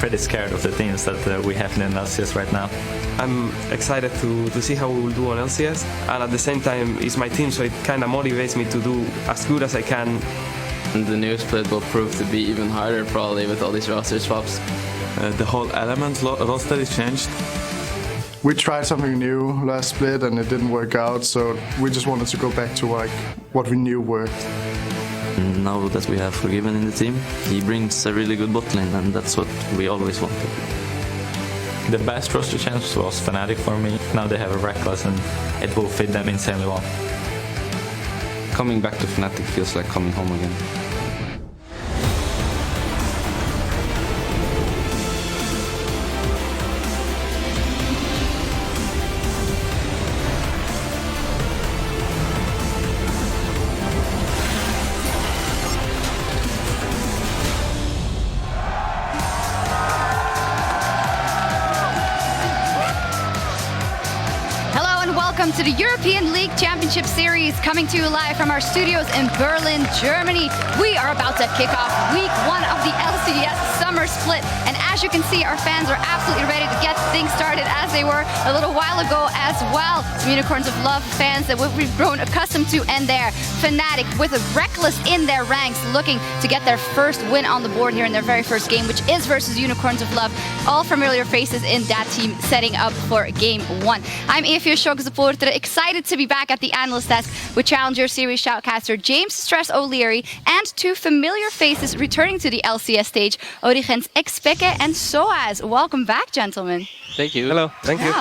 pretty scared of the teams that we have in LCS right now. I'm excited to see how we will do on LCS, and at the same time it's my team, so it kind of motivates me to do as good as I can. And the new split will prove to be even harder probably with all these roster swaps. The whole element roster is changed. We tried something new last split and it didn't work out, so we just wanted to go back to what we knew worked. Now that we have Forgiven in the team, he brings a really good bot lane, and that's what we always wanted. The best roster change was Fnatic for me. Now they have a Reckless and it will fit them insanely well. Coming back to Fnatic feels like coming home again. Welcome to the European League Championship Series, coming to you live from our studios in Berlin, Germany. We are about to kick off week 1 of the LCS summer split, and as you can see, our fans are absolutely ready to get things started as they were a little while ago as well. Some Unicorns of Love fans that we've grown accustomed to, and there, Fnatic with a Reckless in their ranks, looking to get their first win on the board here in their very first game, which is versus Unicorns of Love. All familiar faces in that team setting up for game 1. I'm Evie Schokkesepoorter, excited to be back at the analyst desk with Challenger Series shoutcaster James Stress O'Leary and 2 familiar faces returning to the LCS stage, Origens Expeke and Soaz. Welcome back, gentlemen. Thank you. Hello, thank you.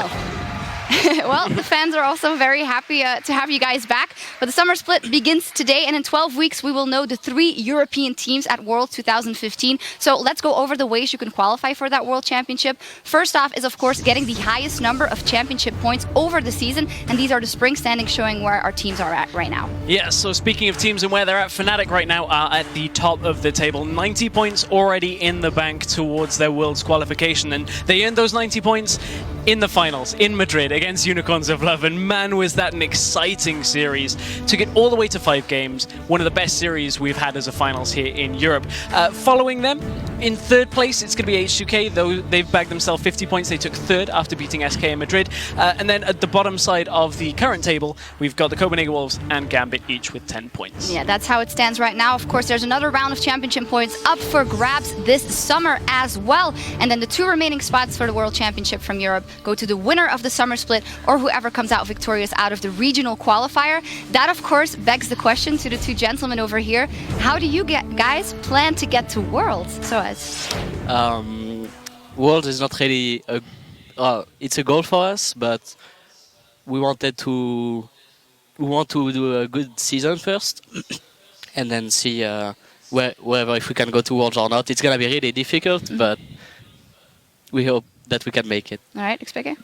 Well, the fans are also very happy to have you guys back. But the summer split begins today, and in 12 weeks we will know the 3 European teams at World 2015. So let's go over the ways you can qualify for that World Championship. First off is, of course, getting the highest number of championship points over the season, and these are the spring standings showing where our teams are at right now. Yeah, so speaking of teams and where they're at, Fnatic right now are at the top of the table. 90 points already in the bank towards their Worlds qualification, and they earned those 90 points in the finals in Madrid against Unicorns of Love, and man, was that an exciting series. Took it all the way to 5 games, one of the best series we've had as a finals here in Europe. Following them, in 3rd place, it's going to be H2K, though they've bagged themselves 50 points. They took 3rd after beating SK in Madrid. And then at the bottom side of the current table, we've got the Copenhagen Wolves and Gambit, each with 10 points. Yeah, that's how it stands right now. Of course, there's another round of championship points up for grabs this summer as well. And then the 2 remaining spots for the World Championship from Europe go to the winner of the summer split, or whoever comes out victorious out of the regional qualifier. That, of course, begs the question to the 2 gentlemen over here. How do you guys plan to get to Worlds? So Worlds is not really it's a goal for us, but we want to do a good season first and then see whether if we can go to Worlds or not. It's gonna be really difficult, but we hope that we can make it. All right, Expeke?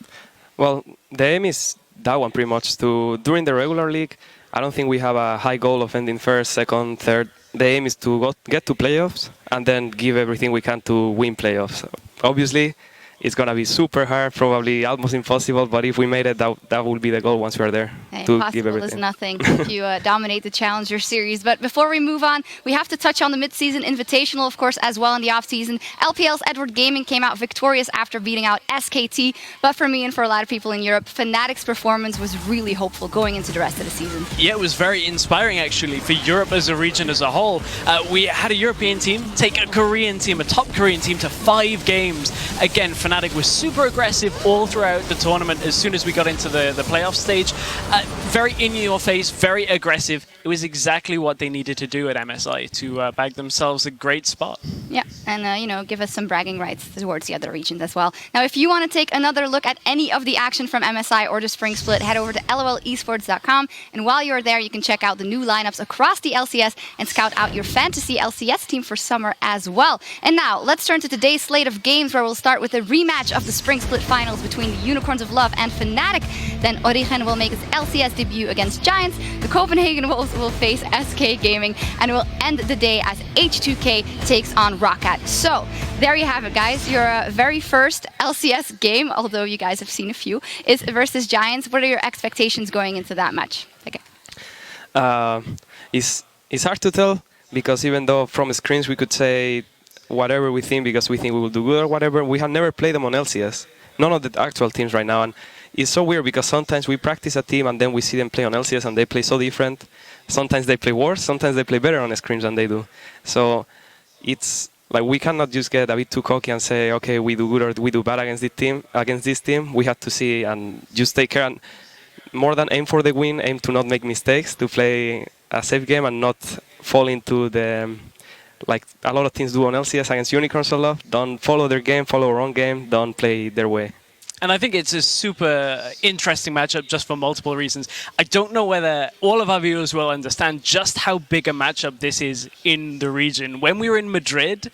Well, the aim is that one pretty much. During the regular league, I don't think we have a high goal of ending 1st, 2nd, 3rd. The aim is to get to playoffs and then give everything we can to win playoffs. Obviously, it's going to be super hard, probably almost impossible, but if we made it, that will be the goal once we're there. Hey, to impossible give everything. is nothing if you dominate the Challenger Series. But before we move on, we have to touch on the mid-season invitational, of course, as well in the off-season. LPL's Edward Gaming came out victorious after beating out SKT. But for me and for a lot of people in Europe, Fnatic's performance was really hopeful going into the rest of the season. Yeah, it was very inspiring, actually, for Europe as a region as a whole. We had a European team take a Korean team, a top Korean team, to 5 games. Again, Fnatic was super aggressive all throughout the tournament as soon as we got into the playoff stage. Very in your face, very aggressive. It was exactly what they needed to do at MSI to bag themselves a great spot. Yeah, and give us some bragging rights towards the other regions as well. Now, if you want to take another look at any of the action from MSI or the Spring Split, head over to lolesports.com. And while you're there, you can check out the new lineups across the LCS and scout out your fantasy LCS team for summer as well. And now, let's turn to today's slate of games, where we'll start with a rematch of the Spring Split finals between the Unicorns of Love and Fnatic. Then Origen will make his LCS debut against Giants. The Copenhagen Wolves will face SK Gaming, and we'll end the day as H2K takes on Roccat. So, there you have it, guys. Your very first LCS game, although you guys have seen a few, is versus Giants. What are your expectations going into that match? Okay. It's hard to tell, because even though from screens we could say whatever we think because we think we will do good or whatever. We have never played them on LCS. None of the actual teams right now. And it's so weird because sometimes we practice a team and then we see them play on LCS and they play so different. Sometimes they play worse, sometimes they play better on scrims than they do. So it's like we cannot just get a bit too cocky and say, okay, we do good or we do bad against this team. We have to see and just take care and more than aim for the win, aim to not make mistakes, to play a safe game and not fall into the like a lot of teams do on LCS against Unicorns a lot. Don't follow their game, follow wrong game, don't play their way. And I think it's a super interesting matchup just for multiple reasons. I don't know whether all of our viewers will understand just how big a matchup this is in the region. When we were in Madrid,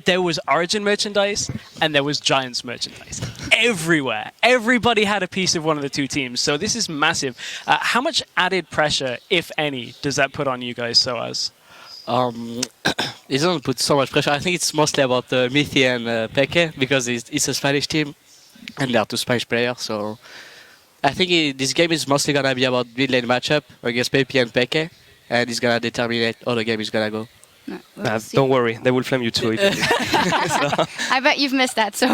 there was Origin merchandise and there was Giants merchandise. Everywhere. Everybody had a piece of one of the two teams. So this is massive. How much added pressure, if any, does that put on you guys, SOAS? It doesn't put so much pressure. I think it's mostly about Mithi and Peke because it's a Spanish team. And they are two Spanish players, so I think this game is mostly going to be about mid-lane matchup against Pepe and Peke, and it's going to determine how the game is going to go. Don't worry, they will flame you too. I bet you've missed that, so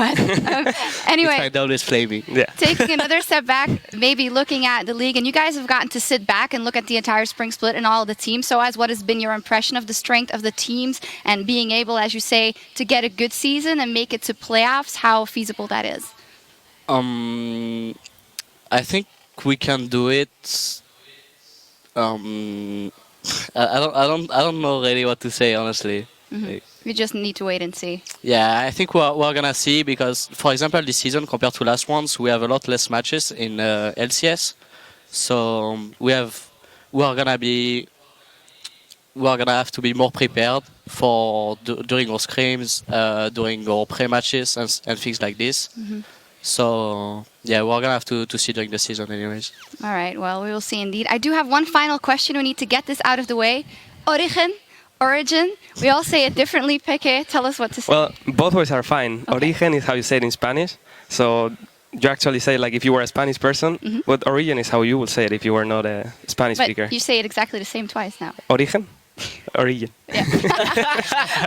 anyway, They always flame me. Yeah. Taking another step back, maybe looking at the league, and you guys have gotten to sit back and look at the entire spring split and all of the teams. So what has been your impression of the strength of the teams and being able, as you say, to get a good season and make it to playoffs, how feasible that is? I think we can do it. I don't know really what to say, honestly. Mm-hmm. We just need to wait and see. Yeah, I think we're gonna see because, for example, this season compared to last ones, we have a lot less matches in LCS. So we are gonna have to be more prepared for during our scrims, during our pre-matches and things like this. Mm-hmm. So yeah, we're gonna have to see during the season, anyways. All right. Well, we will see indeed. I do have one final question. We need to get this out of the way. Origin. We all say it differently. Peke, tell us what to say. Well, both ways are fine. Okay. Origen is how you say it in Spanish. So you actually say like if you were a Spanish person, mm-hmm. but origin is how you would say it if you were not a Spanish speaker. But you say it exactly the same twice now. Origen? Origin. Yeah.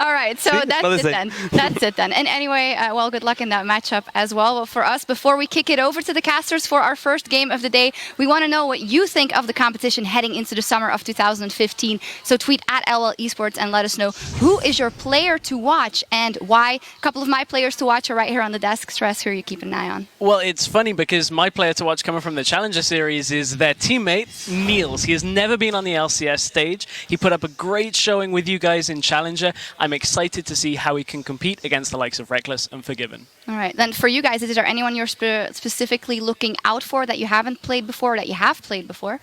All right, so that's it then. That's it then. And anyway, well, good luck in that matchup as well. But for us, before we kick it over to the casters for our first game of the day, we want to know what you think of the competition heading into the summer of 2015. So tweet at LL Esports and let us know who is your player to watch and why. A couple of my players to watch are right here on the desk. Stress, who are you keeping an eye on? Well, it's funny because my player to watch coming from the Challenger Series is their teammate, Niels. He has never been on the LCS stage. He put up a great showing with you guys in Challenger. I'm excited to see how he can compete against the likes of Reckless and Forgiven. All right, then for you guys, is there anyone you're specifically looking out for that you haven't played before, that you have played before?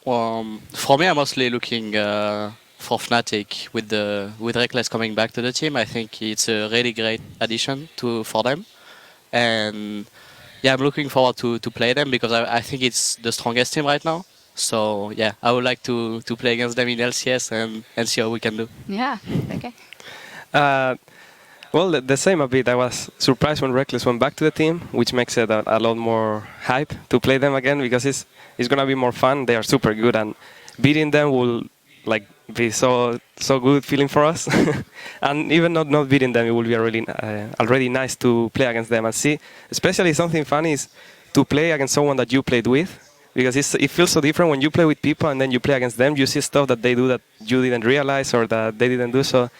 For me, I'm mostly looking for Fnatic with Reckless coming back to the team. I think it's a really great addition for them. And yeah, I'm looking forward to play them because I think it's the strongest team right now. So yeah, I would like to play against them in LCS and see how we can do. Yeah, okay. Well, the same a bit. I was surprised when Reckless went back to the team, which makes it a lot more hype to play them again because it's gonna be more fun. They are super good, and beating them will like be so good feeling for us. And even not beating them, it will be already nice to play against them and see. Especially something fun is to play against someone that you played with. Because it feels so different when you play with people and then you play against them. You see stuff that they do that you didn't realize or that they didn't do. So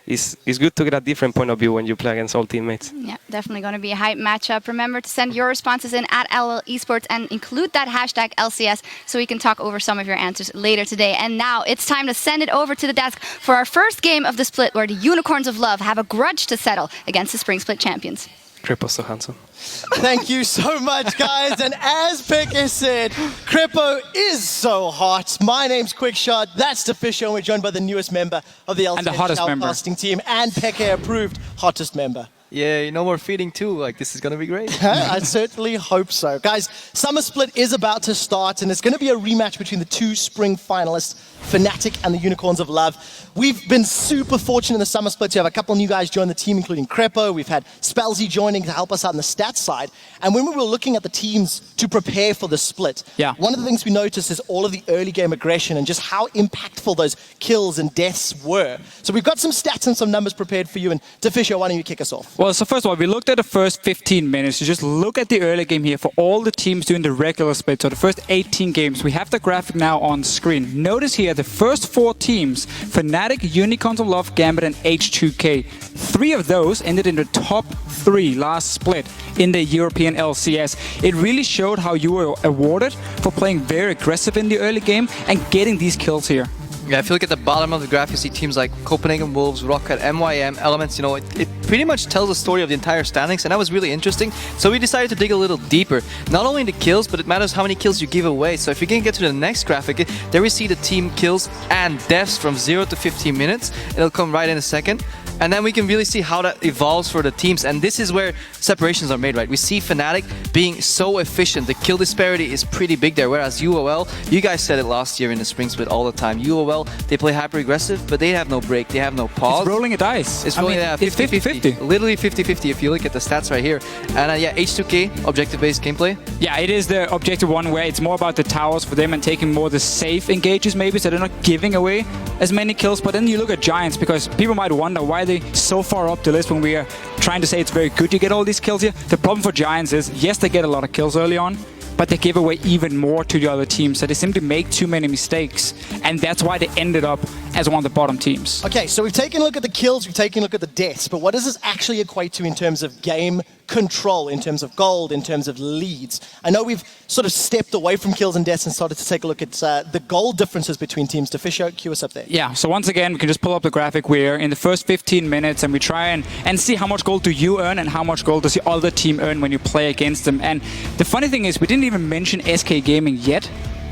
it's good to get a different point of view when you play against all teammates. Yeah, definitely going to be a hype matchup. Remember to send your responses in at LL Esports and include that hashtag LCS so we can talk over some of your answers later today. And now it's time to send it over to the desk for our first game of the split where the Unicorns of Love have a grudge to settle against the Spring Split champions. Kripo's so handsome. Thank you so much, guys. And as Peke said, Kripo is so hot. My name's Quickshot. That's the Fisher, and we're joined by the newest member of the LCS shoutcasting team and Peke approved hottest member. yeah, no more feeding too. Like, this is going to be great. I certainly hope so. Guys, Summer Split is about to start, and it's going to be a rematch between the two spring finalists, Fnatic and the Unicorns of Love. We've been super fortunate in the Summer Split to have a couple new guys join the team, including Crepo. We've had Spellsy joining to help us out on the stats side. And when we were looking at the teams to prepare for the split, one of the things we noticed is all of the early game aggression and just how impactful those kills and deaths were. So we've got some stats and some numbers prepared for you. And DeFisher, why don't you kick us off? Well, so first of all, we looked at the first 15 minutes. You just look at the early game here for all the teams doing the regular split. So the first 18 games. We have the graphic now on screen. Notice here the first 4 teams, Fnatic, Unicorns of Love, Gambit, and H2K. 3 of those ended in the top 3 last split in the European LCS. It really showed how you were awarded for playing very aggressive in the early game and getting these kills here. Yeah, if you look at the bottom of the graph, you see teams like Copenhagen Wolves, Rocket, MYM, Elements. You know, it pretty much tells the story of the entire standings, and that was really interesting. So we decided to dig a little deeper. Not only the kills, but it matters how many kills you give away. So if you can get to the next graphic, there we see the team kills and deaths from 0 to 15 minutes. It'll come right in a second. And then we can really see how that evolves for the teams. And this is where separations are made, right? We see Fnatic being so efficient. The kill disparity is pretty big there. Whereas UOL, you guys said it last year in the spring split all the time. UOL, they play hyper aggressive, but they have no break. They have no pause. It's rolling a dice. It's rolling, it's 50-50. Literally 50-50 if you look at the stats right here. And yeah, H2K, objective-based gameplay. Yeah, it is the objective one where it's more about the towers for them and taking more the safe engages maybe, so they're not giving away as many kills. But then you look at Giants, because people might wonder why they so far up the list when we are trying to say it's very good you get all these kills here. The problem for Giants is, yes, they get a lot of kills early on, but they give away even more to the other teams. So they simply make too many mistakes. And that's why they ended up as one of the bottom teams. Okay, so we've taken a look at the kills, we've taken a look at the deaths, but what does this actually equate to in terms of game control, in terms of gold, in terms of leads? I know we've sort of stepped away from kills and deaths and started to take a look at the gold differences between teams. DeFisher, cue us up there. Yeah, so once again, we can just pull up the graphic. We're in the first 15 minutes and we try and see how much gold do you earn and how much gold does the other team earn when you play against them. And the funny thing is, we didn't even mention SK Gaming yet,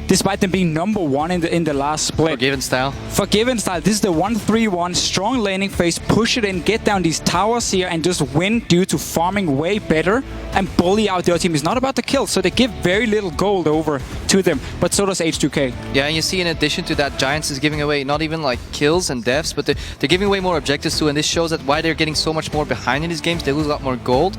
despite them being #1 in the last split. Forgiven style. Forgiven style. This is the 1-3-1, strong laning phase, push it in, get down these towers here and just win due to farming way better and bully out the other team. It's not about the kills, so they give very little gold over to them, but so does H2K. Yeah, and you see in addition to that, Giants is giving away not even like kills and deaths, but they're giving away more objectives too, and this shows that why they're getting so much more behind in these games. They lose a lot more gold.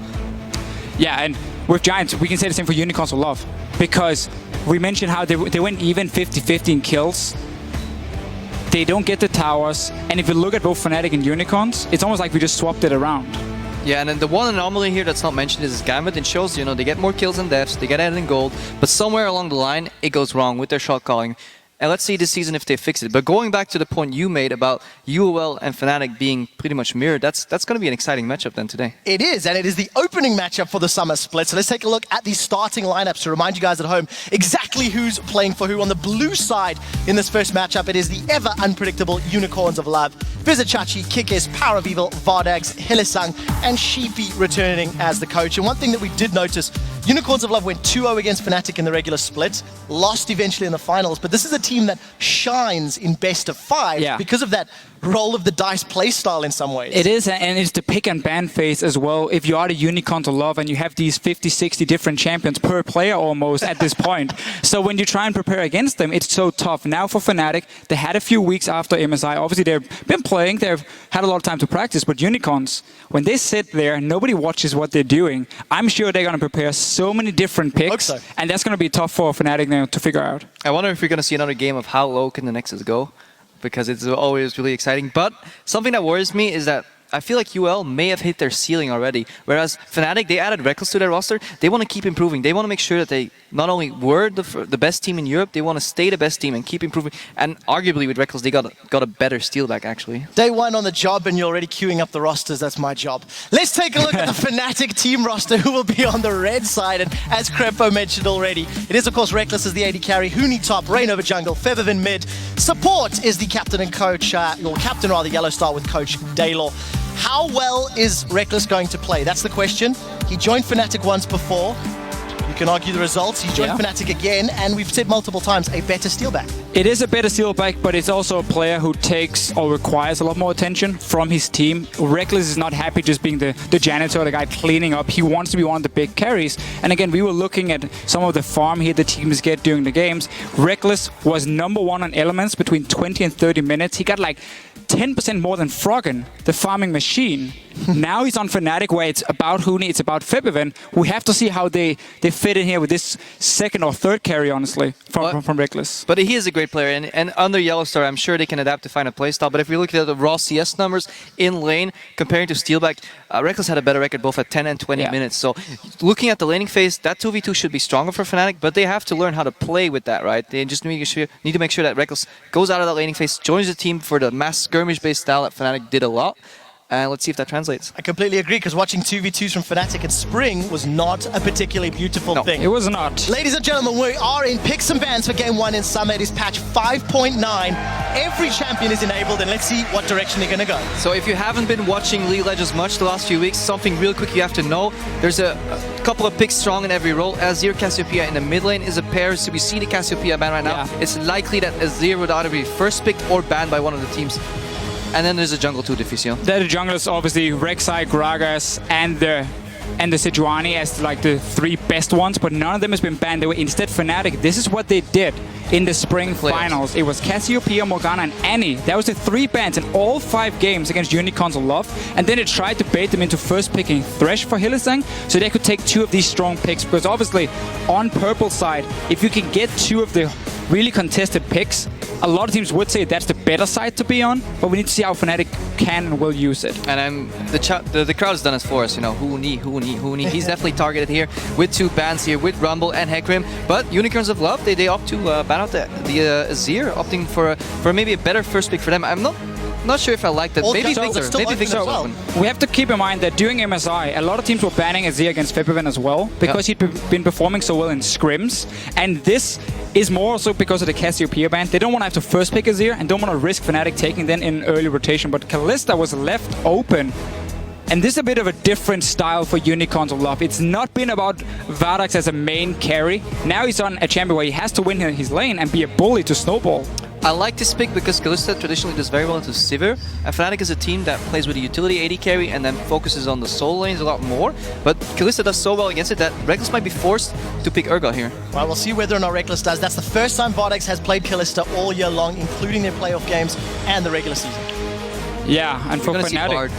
Yeah, and with Giants, we can say the same for Unicorns of Love, because we mentioned how they went even 50-50 in kills. They don't get the towers, and if you look at both Fnatic and Unicorns, it's almost like we just swapped it around. Yeah, and then the one anomaly here that's not mentioned is Gambit. It shows, you know, they get more kills and deaths, they get added in gold, but somewhere along the line, it goes wrong with their shot calling. And let's see this season if they fix it. But going back to the point you made about UOL and Fnatic being pretty much mirrored, that's going to be an exciting matchup then today. It is, and it is the opening matchup for the Summer Split. So let's take a look at the starting lineups to remind you guys at home exactly who's playing for who. On the blue side in this first matchup, it is the ever unpredictable Unicorns of Love. Vizichachi, Kikis, Power of Evil, Vardags, Hillisang, and Sheepy returning as the coach. And one thing that we did notice, Unicorns of Love went 2-0 against Fnatic in the regular split, lost eventually in the finals, but this is a team that shines in best of 5 because of that roll of the dice playstyle in some ways. It is, and it's the pick and ban phase as well. If you are the Unicorns of Love and you have these 50-60 different champions per player almost at this point. So when you try and prepare against them, it's so tough. Now for Fnatic, they had a few weeks after MSI. Obviously, they've been playing. They've had a lot of time to practice. But Unicorns, when they sit there, nobody watches what they're doing. I'm sure they're going to prepare so many different picks. And that's going to be tough for Fnatic now to figure out. I wonder if we're going to see another game of how low can the Nexus go, because it's always really exciting. But something that worries me is that I feel like UL may have hit their ceiling already, whereas Fnatic, they added Reckless to their roster. They want to keep improving. They want to make sure that they not only were the best team in Europe, they want to stay the best team and keep improving. And arguably with Reckless, they got a better steal back, actually. Day 1 on the job, and you're already queuing up the rosters. That's my job. Let's take a look at the Fnatic team roster, who will be on the red side. And as Crepo mentioned already, it is, of course, Reckless as the AD carry, Huni top, Rain over jungle, Feathervin mid. Support is the captain and coach, or captain rather, Yellow Star with coach Daylor. How well is Reckless going to play? That's the question. He joined Fnatic once before. You can argue the results. He's joined Fnatic again, and we've said multiple times, a better steelback. It is a better steelback, but it's also a player who takes or requires a lot more attention from his team. Reckless is not happy just being the janitor, the guy cleaning up. He wants to be one of the big carries. And again, we were looking at some of the farm here the teams get during the games. Reckless was #1 on elements between 20 and 30 minutes. He got like 10% more than Froggen, the farming machine. Now he's on Fnatic, where it's about Huni, it's about Febiven. We have to see how they fit in here with this second or third carry, honestly, from Reckless. But he is a great player, and under Yellowstar, I'm sure they can adapt to find a playstyle. But if we look at the raw CS numbers in lane, comparing to Steelback, Reckless had a better record both at 10 and 20 minutes. So looking at the laning phase, that 2v2 should be stronger for Fnatic, but they have to learn how to play with that, right? They just need to make sure that Reckless goes out of that laning phase, joins the team for the mass skirmish-based style that Fnatic did a lot. And let's see if that translates. I completely agree, because watching 2v2s from Fnatic at Spring was not a particularly beautiful thing. It was not. Ladies and gentlemen, we are in Picks and Bans for Game 1 in Summer. It is patch 5.9. Every champion is enabled, and let's see what direction they're going to go. So if you haven't been watching League Legends much the last few weeks, something real quick you have to know. There's a couple of picks strong in every role. Azir, Cassiopeia in the mid lane is a pair, so we see the Cassiopeia ban right now. It's likely that Azir would either be first picked or banned by one of the teams. And then there's a jungle too, Diffusion. The jungle is obviously Rek'Sai, Gragas, and the Sejuani as like the 3 best ones, but none of them has been banned. They were instead Fnatic. This is what they did in the spring finals. It was Cassiopeia, Morgana, and Annie. That was the 3 bans in all 5 games against Unicorns of Love. And then it tried to bait them into first picking Thresh for Hylissang, so they could take 2 of these strong picks. Because obviously, on purple side, if you can get 2 of the really contested picks, a lot of teams would say that's the better side to be on, but we need to see how Fnatic can and will use it. And the crowd has done it for us, you know, Huni. He's definitely targeted here with 2 bans here with Rumble and Hecarim. But Unicorns of Love, they opt to ban out the Azir, opting for maybe a better first pick for them. I'm not sure if I like that. Maybe Victor. Well. We have to keep in mind that during MSI, a lot of teams were banning Azir against Febiven as well, because he'd been performing so well in scrims. And this is more so because of the Cassiopeia ban. They don't want to have to first pick Azir and don't want to risk Fnatic taking them in early rotation. But Kalista was left open. And this is a bit of a different style for Unicorns of Love. It's not been about Vardax as a main carry. Now he's on a champion where he has to win his lane and be a bully to snowball. I like this pick because Kalista traditionally does very well into Sivir. And Fnatic is a team that plays with a utility AD carry and then focuses on the solo lanes a lot more. But Kalista does so well against it that Reckless might be forced to pick Urgot here. Well, we'll see whether or not Reckless does. That's the first time Vardax has played Kalista all year long, including their playoff games and the regular season. Yeah, and for Fnatic,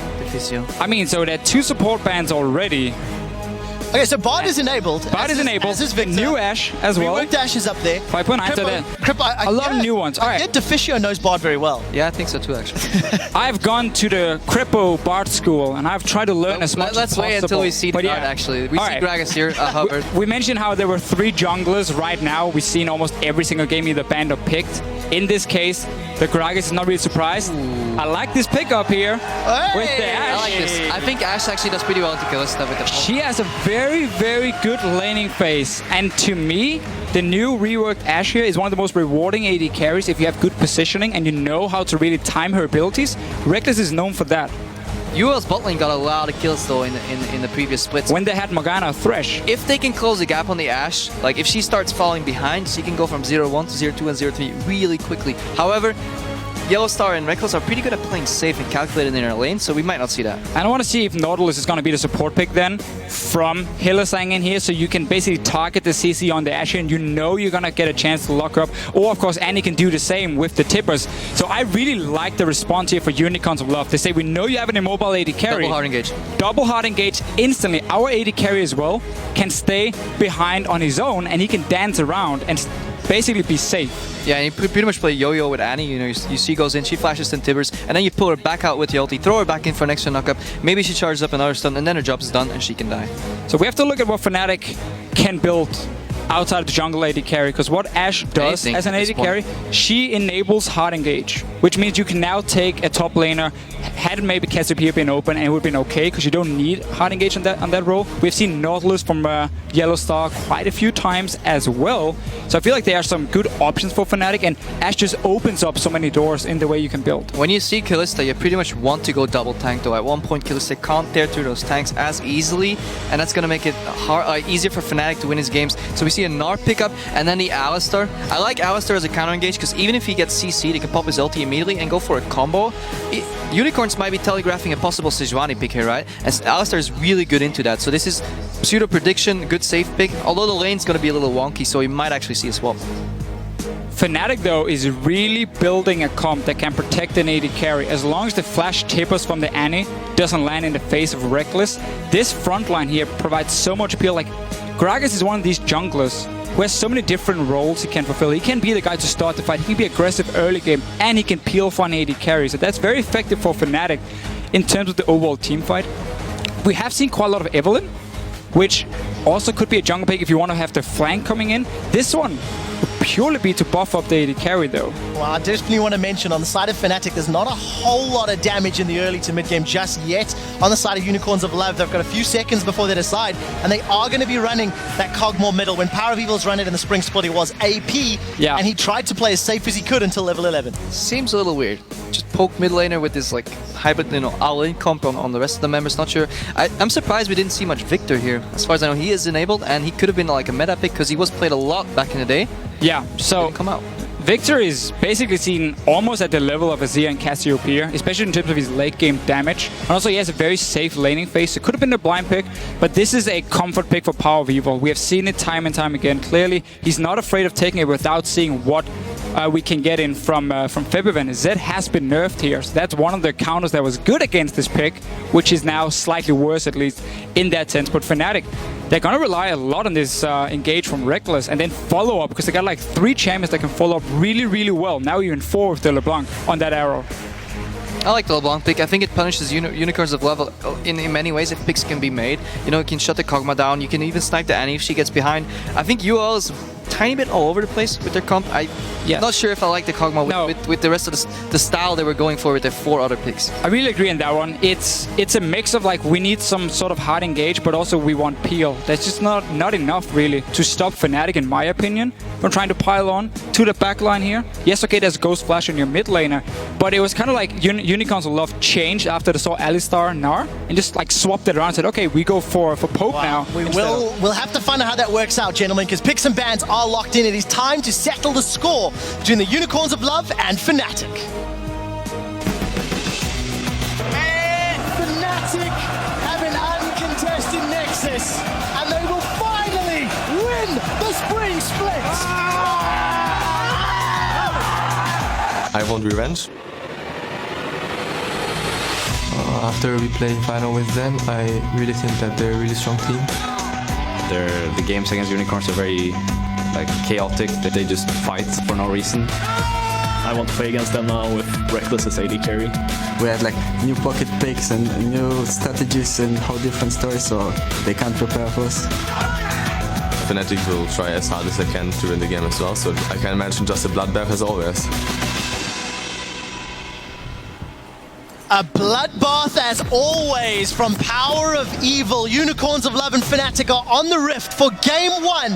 I mean, so there are 2 support bans already. Okay, so Bard is enabled. Bard is enabled. As is Victor. New Ashe as well. Reworked Ashe is up there. 5.9 to that. A lot of new ones. All right. Deficio knows Bard very well. Yeah, I think so too, actually. I've gone to the Crippo Bard school, and I've tried to learn as much as possible. Let's wait until we see the Bard, actually. We see Gragas here, Hubbard. We mentioned how there were 3 junglers right now. We've seen almost every single game either banned or picked. In this case, the Gragas is not really surprised. I like this pickup here with the Ashe. I like this. I think Ashe actually does pretty well into Kalista with the She has a very, very good laning phase. And to me, the new reworked Ashe here is one of the most rewarding AD carries if you have good positioning and you know how to really time her abilities. Reckless is known for that. UL's bot lane got a lot of kills though in the previous splits. When they had Morgana Thresh. If they can close the gap on the Ashe, like if she starts falling behind, she can go from 0-1 to 0-2 and 0-3 really quickly. However, Yellowstar and Reckless are pretty good at playing safe and calculated in their lane, so we might not see that. And I want to see if Nautilus is going to be the support pick then from Hylissang in here, so you can basically target the CC on the Ashe and you know you're going to get a chance to lock her up. Or of course Annie can do the same with the tippers. So I really like the response here for Unicorns of Love. They say we know you have an immobile AD carry. Double hard engage. Double hard engage instantly. Our AD carry as well can stay behind on his own and he can dance around and basically be safe. Yeah, and you pretty much play yo-yo with Annie. You know, you see goes in, she flashes 10 tibbers, and then you pull her back out with the ulti, throw her back in for an extra knockup. Maybe she charges up another stun, and then her job is done, and she can die. So we have to look at what Fnatic can build outside of the jungle AD carry, because what Ashe does as an AD carry, she enables hard engage, which means you can now take a top laner. Had maybe Cassiopeia been open, and it would have been okay, because you don't need hard engage on that role. We've seen Nautilus from Yellow Star quite a few times as well, so I feel like there are some good options for Fnatic, and Ashe just opens up so many doors in the way you can build. When you see Kalista, you pretty much want to go double tank, though. At one point, Kalista can't tear through those tanks as easily, and that's going to make it easier for Fnatic to win his games. So we see a Gnar pickup, and then the Alistar. I like Alistar as a counter engage, because even if he gets CC'd, he can pop his ulti immediately and go for a combo. Unicorns might be telegraphing a possible Sejuani pick here, right? As Alistar is really good into that. So this is pseudo prediction, good safe pick. Although the lane's going to be a little wonky, so you might actually see a swap. Fnatic, though, is really building a comp that can protect an AD carry. As long as the flash tapers from the Annie doesn't land in the face of Reckless, this front line here provides so much appeal. Like, Gragas is one of these junglers who has so many different roles he can fulfill. He can be the guy to start the fight, he can be aggressive early game, and he can peel for an AD carry. So that's very effective for Fnatic in terms of the overall team fight. We have seen quite a lot of Evelynn, which also could be a jungle pick if you want to have the flank coming in. This one would purely be to buff up the AD carry, though. Well, I definitely want to mention on the side of Fnatic, there's not a whole lot of damage in the early to mid game just yet. On the side of Unicorns of Love, they've got a few seconds before they decide, and they are going to be running that Cogmore middle. When Power of Evil's run it in the Spring Split, it was AP, and he tried to play as safe as he could until level 11. Seems a little weird. Just poke mid laner with this like hybrid, all-in comp on the rest of the members. Not sure. I'm surprised we didn't see much Victor here. As far as I know, he is enabled, and he could have been like a meta pick because he was played a lot back in the day. Yeah, so come out. Victor is basically seen almost at the level of Azir and Cassiopeia, especially in terms of his late game damage. And also he has a very safe laning phase. It could have been a blind pick, but this is a comfort pick for Power of Evil. We have seen it time and time again. Clearly, he's not afraid of taking it without seeing what we can get in from Febiven. Zed has been nerfed here, so that's one of the counters that was good against this pick, which is now slightly worse, at least in that sense. But Fnatic, they're gonna rely a lot on this engage from Reckless and then follow up, because they got like 3 champions that can follow up really, really well. Now even 4 with the LeBlanc on that arrow. I like the LeBlanc pick. I think it punishes Unicorns of Level in many ways if picks can be made. You know, you can shut the Kog'Maw down, you can even snipe the Annie if she gets behind. I think UL is a tiny bit all over the place with their comp. I'm not sure if I like the Kog'Maw with the rest of the style they were going for with their 4 other picks. I really agree on that one. It's a mix of like, we need some sort of hard engage, but also we want peel. That's just not enough really to stop Fnatic, in my opinion, from trying to pile on to the backline here. Yes, okay, there's Ghost Flash on your mid laner, but it was kind of like Unicorns of Love changed after they saw Alistar Gnar and just like swapped it around and said, okay, we go for Poke now. We'll have to find out how that works out, gentlemen, because picks and bans are locked in. It is time to settle the score between the Unicorns of Love and Fnatic. And Fnatic have an uncontested Nexus, and they will finally win the Spring Split! I want revenge. After we play final with them, I really think that they're a really strong team. The games against Unicorns are very chaotic. They just fight for no reason. I want to play against them now with Reckless as AD carry. We have like new pocket picks and new strategies and whole different stories, so they can't prepare for us. Fnatic will try as hard as they can to win the game as well, so I can imagine just a bloodbath as always. A bloodbath as always from Power of Evil. Unicorns of Love and Fnatic are on the rift for Game 1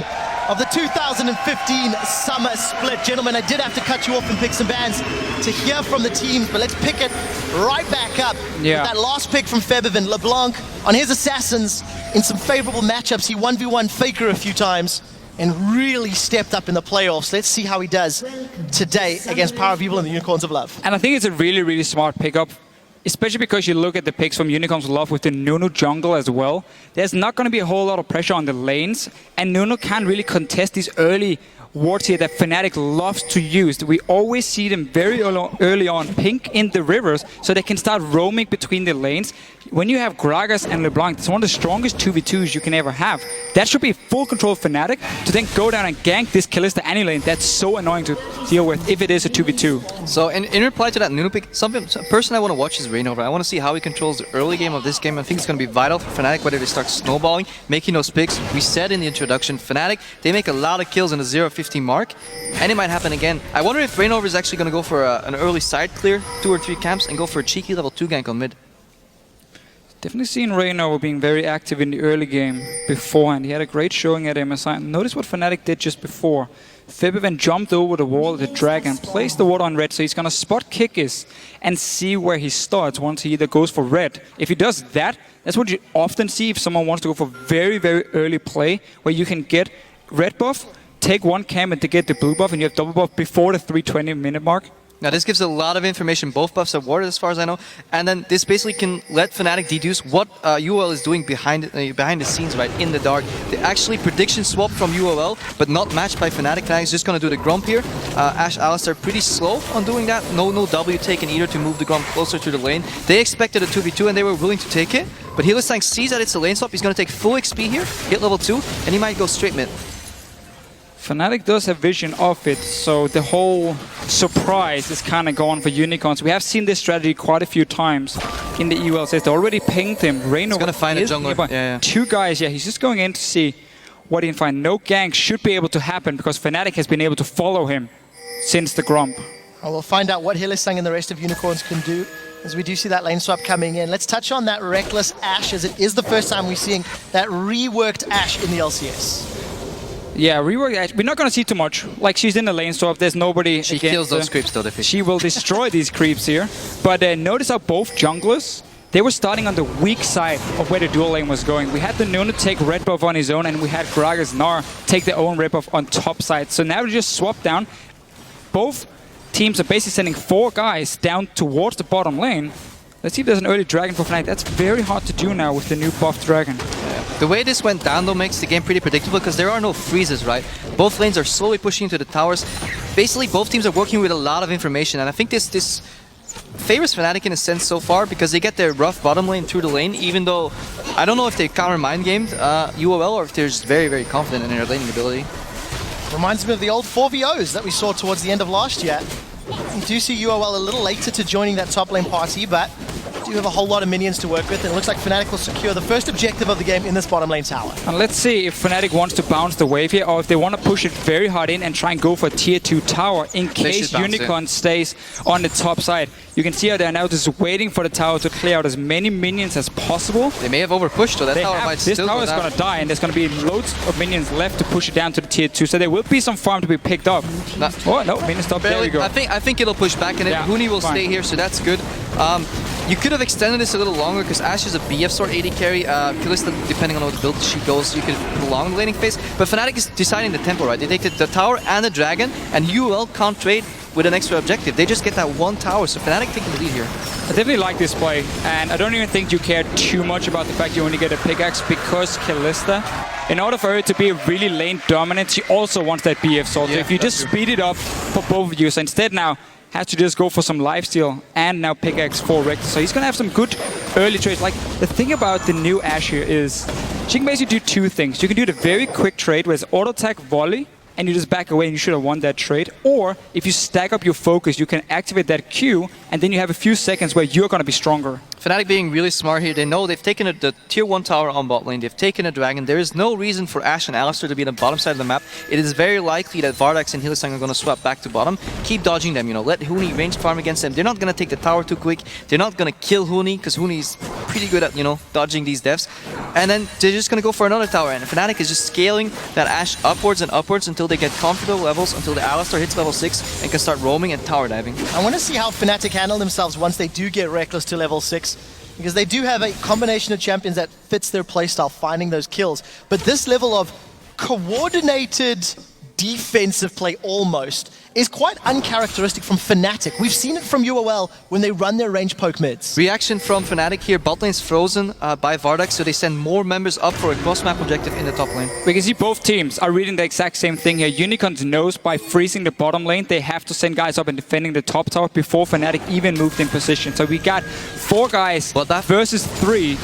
of the 2015 Summer Split. Gentlemen, I did have to cut you off in picks and bans to hear from the teams, but let's pick it right back up. Yeah. With that last pick from Febiven, LeBlanc on his Assassins in some favorable matchups. He 1v1 Faker a few times and really stepped up in the playoffs. Let's see how he does today against Power of Evil and the Unicorns of Love. And I think it's a really, really smart pickup, especially because you look at the picks from Unicorns of Love with the Nunu jungle as well. There's not going to be a whole lot of pressure on the lanes, and Nunu can't really contest these early wards here that Fnatic loves to use. We always see them very early on pink in the rivers, so they can start roaming between the lanes. When you have Gragas and LeBlanc, it's one of the strongest 2v2s you can ever have. That should be full control of Fnatic to then go down and gank this Kalista Annie lane. That's so annoying to deal with if it is a 2v2. So in reply to that Nunu pick, a person I want to watch is Reignover. I want to see how he controls the early game of this game. I think it's going to be vital for Fnatic whether they start snowballing, making those picks. We said in the introduction, Fnatic, they make a lot of kills in the 0-15 mark, and it might happen again. I wonder if Reignover is actually going to go for an early side clear, 2 or 3 camps, and go for a cheeky level 2 gank on mid. Definitely seen Reignover being very active in the early game beforehand. He had a great showing at MSI. Notice what Fnatic did just before. Febiven jumped over the wall of the dragon, placed the ward on red, so he's going to spot Kikis and see where he starts once he either goes for red. If he does that, that's what you often see if someone wants to go for very, very early play, where you can get red buff, take one camp and to get the blue buff, and you have double buff before the 3:20-minute mark. Now this gives a lot of information. Both buffs are warded as far as I know. And then this basically can let Fnatic deduce what UOL is doing behind the scenes, right, in the dark. They actually prediction swap from UOL, but not matched by Fnatic. Fnatic is just going to do the Grump here. Ashe, Alistar pretty slow on doing that. No W taken either to move the Grump closer to the lane. They expected a 2v2 and they were willing to take it. But Hylissang sees that it's a lane swap. He's going to take full XP here, hit level 2, and he might go straight mid. Fnatic does have vision of it, so the whole surprise is kind of gone for Unicorns. We have seen this strategy quite a few times in the EULCS. They already pinged him. Reignover He's going to find a jungler. Yeah. 2 guys, yeah, he's just going in to see what he can find. No gank should be able to happen because Fnatic has been able to follow him since the Grump. Well, we'll find out what Hylissang and the rest of Unicorns can do as we do see that lane swap coming in. Let's touch on that Reckless Ashe, as it is the first time we're seeing that reworked Ashe in the LCS. Yeah, rework Ashe. We're not going to see too much. Like, she's in the lane swap. There's nobody. She kills those creeps though. She will destroy these creeps here. But notice how both junglers, they were starting on the weak side of where the dual lane was going. We had the Nunu take red buff on his own, and we had Gragas Gnar take their own red buff on top side. So now we just swap down. Both teams are basically sending 4 guys down towards the bottom lane. Let's see if there's an early dragon for Fnatic. That's very hard to do now with the new buff dragon. The way this went down though makes the game pretty predictable because there are no freezes, right? Both lanes are slowly pushing into the towers. Basically, both teams are working with a lot of information, and I think this favors Fnatic in a sense so far because they get their rough bottom lane through the lane, even though I don't know if they counter mind gamed UOL or if they're just very, very confident in their laning ability. Reminds me of the old 4VOs that we saw towards the end of last year. You do see UOL a little later to joining that top lane party, but do have a whole lot of minions to work with, and it looks like Fnatic will secure the first objective of the game in this bottom lane tower. And let's see if Fnatic wants to bounce the wave here, or if they want to push it very hard in and try and go for a tier 2 tower in case Unicorn stays on the top side. You can see how they're now just waiting for the tower to clear out as many minions as possible. They may have overpushed, so that tower might still go down. This tower is going to die, and there's going to be loads of minions left to push it down to the tier 2. So there will be some farm to be picked up. Oh, no, minion stop. There we go. I think it'll push back, and Huni will stay here, so that's good. You could have extended this a little longer because Ashe is a BF sort 80 carry. Kalista, depending on what build she goes, you could prolong the laning phase. But Fnatic is deciding the tempo, right? They take the tower and the dragon, and UOL can't trade with an extra objective. They just get that one tower, so Fnatic taking the lead here. I definitely like this play, and I don't even think you care too much about the fact you only get a pickaxe because Kalista, in order for her to be really lane dominant, she also wants that BF sword. So if you just speed it up for both of you, so instead now has to just go for some lifesteal and now pickaxe for Rector. So he's going to have some good early trades. Like, the thing about the new Ashe here is she can basically do 2 things. You can do the very quick trade where it's auto attack volley, and you just back away and you should have won that trade. Or if you stack up your focus, you can activate that Q, and then you have a few seconds where you're going to be stronger. Fnatic being really smart here. They know they've taken the tier 1 tower on bot lane. They've taken a dragon. There is no reason for Ashe and Alistar to be on the bottom side of the map. It is very likely that Vardax and Hylissang are going to swap back to bottom. Keep dodging them, you know. Let Huni range farm against them. They're not going to take the tower too quick. They're not going to kill Huni because Huni is pretty good at, you know, dodging these devs. And then they're just going to go for another tower. And Fnatic is just scaling that Ashe upwards and upwards until they get comfortable levels, until the Alistar hits level 6 and can start roaming and tower diving. I want to see how Fnatic handle themselves once they do get Reckless to level 6. Because they do have a combination of champions that fits their playstyle, finding those kills. But this level of coordinated defensive play almost is quite uncharacteristic from Fnatic. We've seen it from UOL when they run their range poke mids. Reaction from Fnatic here. Bot lane's frozen by Vardax, so they send more members up for a cross-map objective in the top lane. We can see both teams are reading the exact same thing here. Unicorns knows by freezing the bottom lane, they have to send guys up and defending the top tower before Fnatic even moved in position. So we got 4 guys versus 3.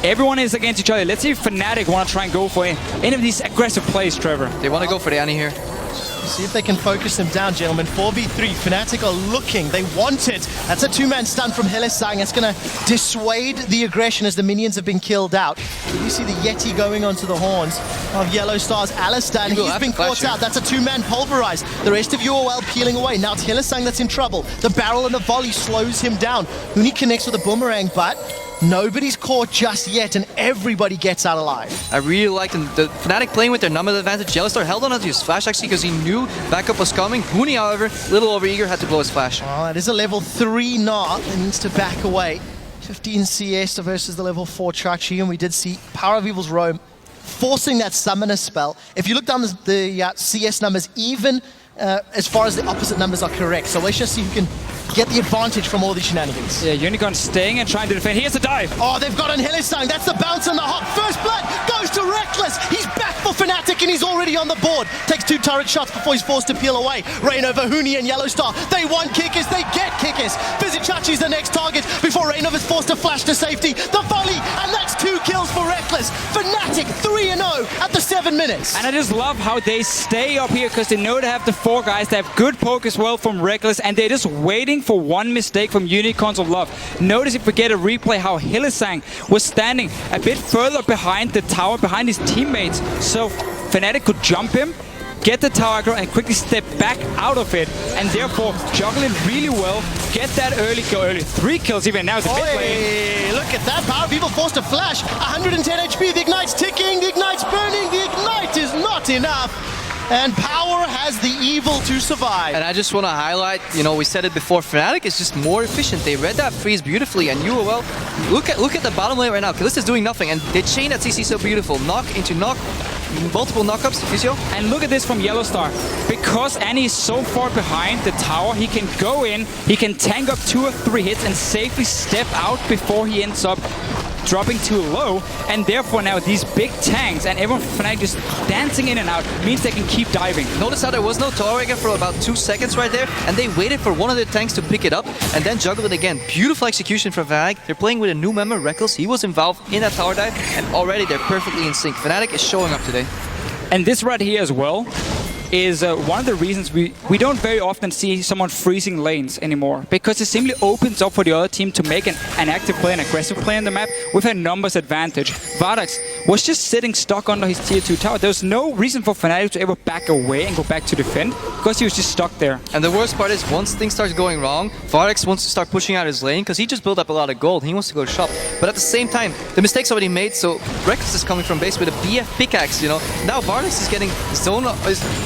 Everyone is against each other. Let's see if Fnatic want to try and go for any of these aggressive plays, Trevor. They want to go for the Annie here. See if they can focus him down, gentlemen. 4v3, Fnatic are looking, they want it. That's a two-man stun from Hylissang. It's going to dissuade the aggression as the minions have been killed out. You see the Yeti going onto the horns of Yellow Star's Alistar, and he's been caught out. That's a two-man pulverize. The rest of UOL peeling away. Now it's Hylissang that's in trouble. The barrel and the volley slows him down. Huni connects with a boomerang, but nobody's caught just yet, and everybody gets out alive. I really liked the Fnatic playing with their number advantage. Yellowstar held on to his flash actually because he knew backup was coming. Huni, however, a little overeager, had to blow his flash. Oh, it is a level 3 Gnar that needs to back away. 15 CS versus the level 4 Chachi, and we did see Power of Evil's Roam forcing that Summoner spell. If you look down the CS numbers, even as far as the opposite numbers are correct. So let's just see who can get the advantage from all these shenanigans. Yeah, Unicorn staying and trying to defend. Here's the dive. Oh, they've got on Hylissang. That's the bounce and the hop. First blood goes to Reckless. He's back for Fnatic and he's already on the board. Takes 2 turret shots before he's forced to peel away. Rain over Huni and Yellow Star. They want Kickers. They get Kickers. Vizichachi's the next target before Rainover's forced to flash to safety. The volley, and that's 2 kills for Reckless. Fnatic 3-0 at the 7 minutes. And I just love how they stay up here because they know they have the 4 guys. They have good poke as well from Reckless, and they're just waiting for one mistake from Unicorns of Love. Notice if we get a replay how Hylissang was standing a bit further behind the tower, behind his teammates, so Fnatic could jump him, get the tower aggro, and quickly step back out of it, and therefore juggle it really well, get that early kill, 3 kills even. Now it's a bit late. Look at that, Power People forced to flash. 110 HP, the Ignite's ticking, the Ignite's burning, the Ignite is not enough. And Power has the evil to survive. And I just want to highlight, we said it before, Fnatic is just more efficient. They read that freeze beautifully, and UOL, look at the bottom lane right now. Kalista's doing nothing, and they chain that CC so beautiful. Knock into knock, multiple knockups, Physio. And look at this from Yellow Star. Because Annie is so far behind the tower, he can go in, he can tank up 2 or 3 hits and safely step out before he ends up dropping too low, and therefore now these big tanks and everyone from Fnatic just dancing in and out means they can keep diving. Notice how there was no tower again for about 2 seconds right there, and they waited for one of the tanks to pick it up and then juggle it again. Beautiful execution from Fnatic. They're playing with a new member, Reckless. He was involved in that tower dive, and already they're perfectly in sync. Fnatic is showing up today. And this right here as well is one of the reasons we don't very often see someone freezing lanes anymore, because it simply opens up for the other team to make an active play, an aggressive play on the map with a numbers advantage. Vardax was just sitting stuck under his tier 2 tower. There was no reason for Fnatic to ever back away and go back to defend, because he was just stuck there. And the worst part is, once things start going wrong, Vardax wants to start pushing out his lane because he just built up a lot of gold. He wants to go to shop. But at the same time, the mistake's already made, so Reckless is coming from base with a BF pickaxe, Now Vardax is getting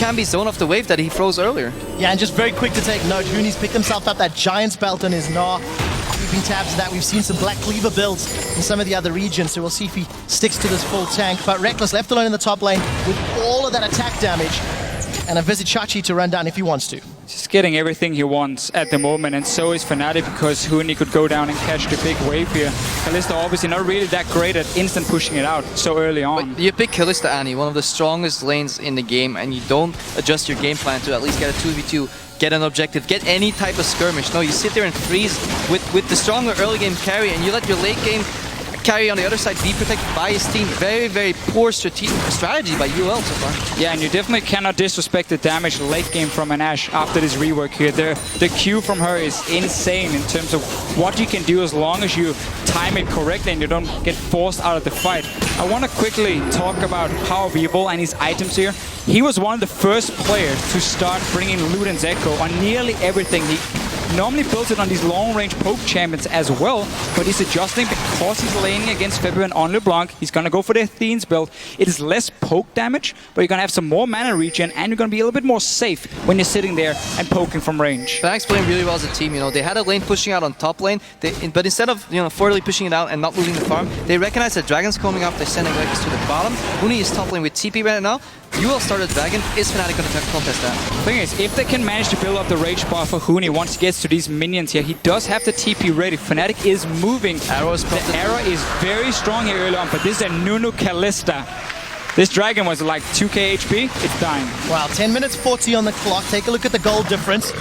can be zone off the wave that he froze earlier. Yeah, and just very quick to take note, Huni's picked himself up that Giant's Belt on his Gnar. Keeping tabs of that. We've seen some Black Cleaver builds in some of the other regions, so we'll see if he sticks to this full tank. But Reckless left alone in the top lane with all of that attack damage, and a Vizichachi to run down if he wants to. Just getting everything he wants at the moment, and so is Fnatic, because Huni could go down and catch the big wave here. Kalista obviously not really that great at instant pushing it out so early on. But you pick Kalista, Annie, one of the strongest lanes in the game, and you don't adjust your game plan to at least get a 2v2, get an objective, get any type of skirmish. No, you sit there and freeze with the stronger early game carry, and you let your late game carry on the other side be protected by his team. Very, very poor strategy by UL so far. Yeah, and you definitely cannot disrespect the damage late game from an Ashe after this rework here. The Q from her is insane in terms of what you can do as long as you time it correctly and you don't get forced out of the fight. I want to quickly talk about Power of Evil and his items here. He was one of the first players to start bringing Luden's Echo on nearly everything. He normally builds it on these long-range poke champions as well, but he's adjusting because he's laning against Fabian on LeBlanc. He's going to go for the Athene's build. It is less poke damage, but you're going to have some more mana regen, and you're going to be a little bit more safe when you're sitting there and poking from range. Fnatic's playing really well as a team. They had a lane pushing out on top lane, but instead of forwardly pushing it out and not losing the farm, they recognize that Dragon's coming up. They're sending Reckless to the bottom. Huni is top lane with TP right now. UL started Dragon. Is Fnatic going to contest that? The thing is, if they can manage to build up the rage bar for Huni once he gets to these minions here, he does have the TP ready. Fnatic is moving. The arrow is very strong here early on, but this is a Nunu Kalista. This dragon was like 2k HP. It's dying. Wow, 10 minutes 40 on the clock. Take a look at the gold difference.